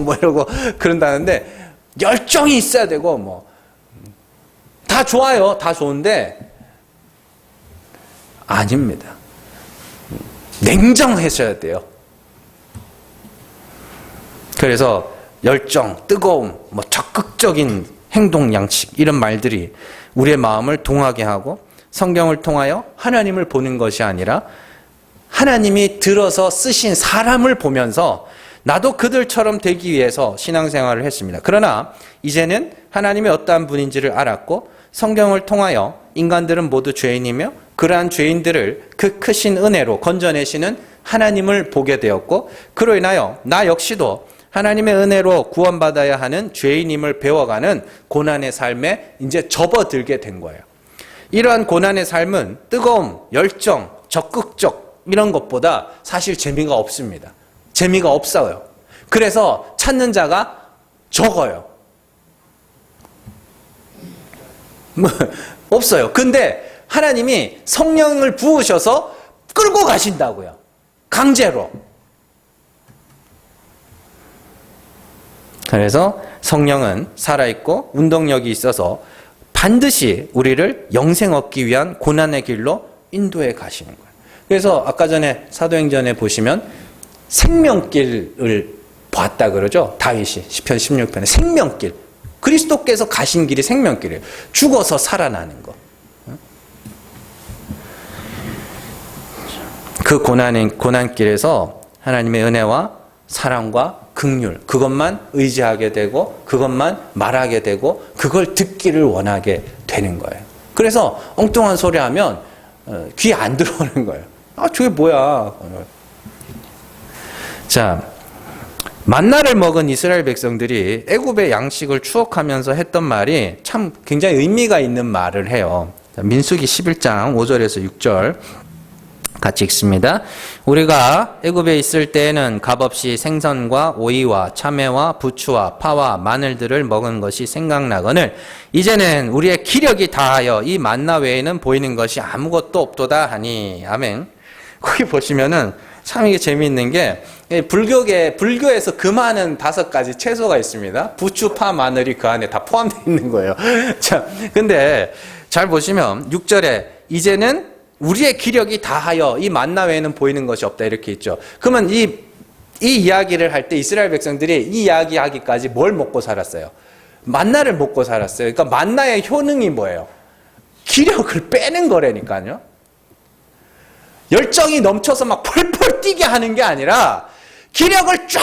뭐 이러고 그런다는데 열정이 있어야 되고 뭐 다 좋아요. 다 좋은데 아닙니다. 냉정하셔야 돼요. 그래서 열정, 뜨거움, 뭐 적극적인 행동 양식 이런 말들이 우리의 마음을 동하게 하고 성경을 통하여 하나님을 보는 것이 아니라 하나님이 들어서 쓰신 사람을 보면서 나도 그들처럼 되기 위해서 신앙생활을 했습니다. 그러나 이제는 하나님이 어떠한 분인지를 알았고 성경을 통하여 인간들은 모두 죄인이며 그러한 죄인들을 그 크신 은혜로 건져내시는 하나님을 보게 되었고 그로 인하여 나 역시도 하나님의 은혜로 구원받아야 하는 죄인임을 배워가는 고난의 삶에 이제 접어들게 된 거예요. 이러한 고난의 삶은 뜨거움, 열정, 적극적 이런 것보다 사실 재미가 없습니다. 재미가 없어요. 그래서 찾는 자가 적어요. 없어요. 근데 하나님이 성령을 부으셔서 끌고 가신다고요. 강제로. 그래서 성령은 살아있고 운동력이 있어서 반드시 우리를 영생 얻기 위한 고난의 길로 인도해 가시는 거예요. 그래서 아까 전에 사도행전에 보시면 생명길을 봤다 그러죠. 다윗이 시편 16편에 생명길. 그리스도께서 가신 길이 생명길이에요. 죽어서 살아나는 거. 그 고난길에서 하나님의 은혜와 사랑과 긍휼 그것만 의지하게 되고 그것만 말하게 되고 그걸 듣기를 원하게 되는 거예요. 그래서 엉뚱한 소리 하면 귀에 안 들어오는 거예요. 아, 저게 뭐야. 자, 만나를 먹은 이스라엘 백성들이 애굽의 양식을 추억하면서 했던 말이 참 굉장히 의미가 있는 말을 해요. 민수기 11장 5절에서 6절 같이 읽습니다. 우리가 애굽에 있을 때에는 값없이 생선과 오이와 참외와 부추와 파와 마늘들을 먹은 것이 생각나거늘 이제는 우리의 기력이 다하여 이 만나 외에는 보이는 것이 아무것도 없도다 하니. 아멘. 거기 보시면은 참 이게 재미있는 게 불교에서 그 많은 5가지 채소가 있습니다. 부추, 파, 마늘이 그 안에 다 포함되어 있는 거예요. 자, 근데 잘 보시면 6절에 이제는 우리의 기력이 다하여 이 만나 외에는 보이는 것이 없다 이렇게 있죠. 그러면 이 이야기를 할 때 이스라엘 백성들이 이 이야기 하기까지 뭘 먹고 살았어요? 만나를 먹고 살았어요. 그러니까 만나의 효능이 뭐예요? 기력을 빼는 거라니까요. 열정이 넘쳐서 막 펄펄 뛰게 하는 게 아니라 기력을 쫙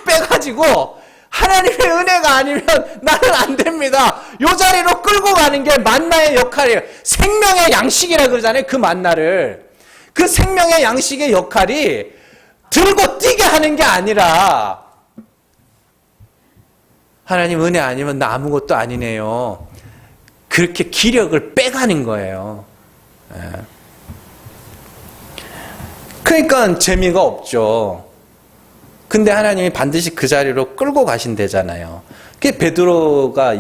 빼가지고 하나님의 은혜가 아니면 나는 안 됩니다. 이 자리로 끌고 가는 게 만나의 역할이에요. 생명의 양식이라 그러잖아요. 그 만나를. 그 생명의 양식의 역할이 들고 뛰게 하는 게 아니라 하나님 은혜 아니면 나 아무것도 아니네요. 그렇게 기력을 빼가는 거예요. 그러니까 재미가 없죠. 근데 하나님이 반드시 그 자리로 끌고 가신대잖아요. 그게 베드로가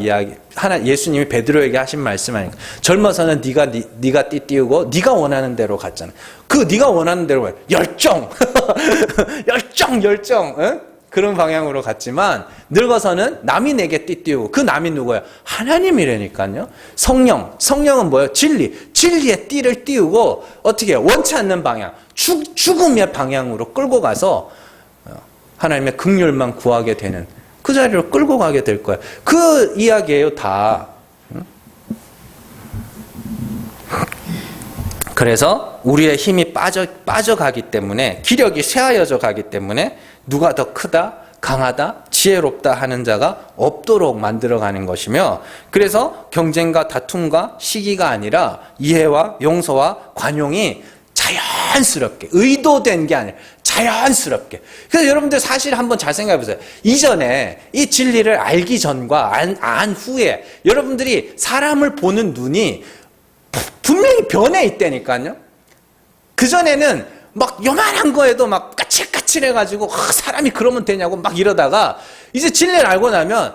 예수님이 베드로에게 하신 말씀 아닙니까? 젊어서는 네가 띠띠우고 네가 원하는 대로 갔잖아. 그 네가 원하는 대로 열정, 열정, 응? 그런 방향으로 갔지만 늙어서는 남이 내게 띠띠우고 그 남이 누구예요? 하나님이라니까요. 성령은 뭐예요? 진리의 띠를 띄우고 어떻게 해요? 원치 않는 방향, 죽음의 방향으로 끌고 가서 하나님의 긍휼만 구하게 되는 그 자리로 끌고 가게 될 거예요. 그 이야기예요, 다. 그래서 우리의 힘이 빠져가기 때문에, 기력이 쇠하여져 가기 때문에 누가 더 크다, 강하다, 지혜롭다 하는 자가 없도록 만들어가는 것이며, 그래서 경쟁과 다툼과 시기가 아니라 이해와 용서와 관용이 자연스럽게, 의도된 게 아니라 자연스럽게. 그래서 여러분들 사실 한번 잘 생각해 보세요. 이전에 이 진리를 알기 전과 안 후에 여러분들이 사람을 보는 눈이 분명히 변해 있다니까요. 그전에는 막 요만한 거에도 막 까칠까칠해가지고 사람이 그러면 되냐고 막 이러다가 이제 진리를 알고 나면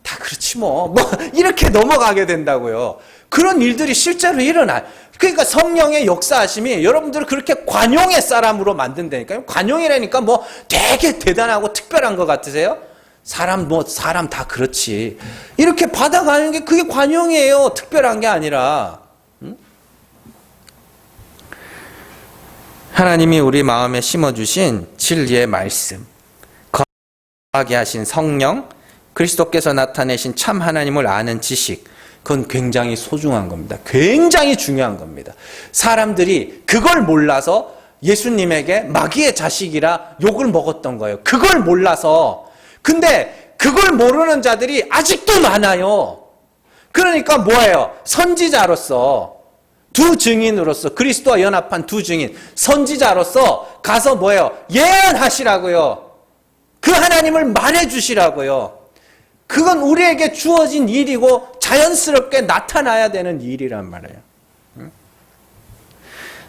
다 그렇지 뭐 이렇게 넘어가게 된다고요. 그런 일들이 실제로 일어나요. 그러니까 성령의 역사하심이 여러분들을 그렇게 관용의 사람으로 만든다니까요. 관용이라니까 뭐 되게 대단하고 특별한 것 같으세요? 사람 다 그렇지. 이렇게 받아가는 게 그게 관용이에요. 특별한 게 아니라. 하나님이 우리 마음에 심어주신 진리의 말씀, 거하게 하신 성령, 그리스도께서 나타내신 참 하나님을 아는 지식, 그건 굉장히 소중한 겁니다. 굉장히 중요한 겁니다. 사람들이 그걸 몰라서 예수님에게 마귀의 자식이라 욕을 먹었던 거예요. 그걸 몰라서. 근데 그걸 모르는 자들이 아직도 많아요. 그러니까 뭐예요? 선지자로서, 두 증인으로서, 그리스도와 연합한 두 증인, 선지자로서 가서 뭐예요? 예언하시라고요. 그 하나님을 말해주시라고요. 그건 우리에게 주어진 일이고 자연스럽게 나타나야 되는 일이란 말이에요.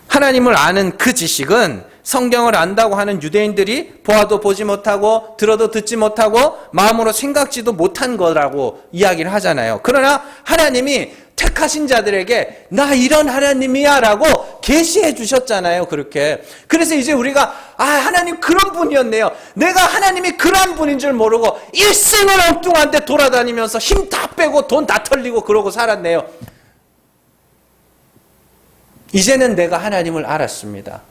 하나님을 아는 그 지식은 성경을 안다고 하는 유대인들이 보아도 보지 못하고 들어도 듣지 못하고 마음으로 생각지도 못한 거라고 이야기를 하잖아요. 그러나 하나님이 택하신 자들에게 나 이런 하나님이야 라고 계시해 주셨잖아요. 그렇게. 그래서 이제 우리가 하나님 그런 분이었네요. 내가 하나님이 그런 분인 줄 모르고 일생을 엉뚱한데 돌아다니면서 힘 다 빼고 돈 다 털리고 그러고 살았네요. 이제는 내가 하나님을 알았습니다.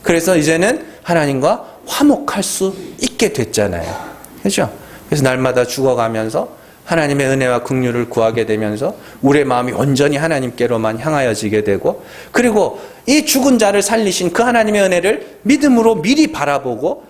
그래서 이제는 하나님과 화목할 수 있게 됐잖아요. 그렇죠? 그래서 날마다 죽어가면서 하나님의 은혜와 긍휼을 구하게 되면서 우리의 마음이 온전히 하나님께로만 향하여지게 되고, 그리고 이 죽은 자를 살리신 그 하나님의 은혜를 믿음으로 미리 바라보고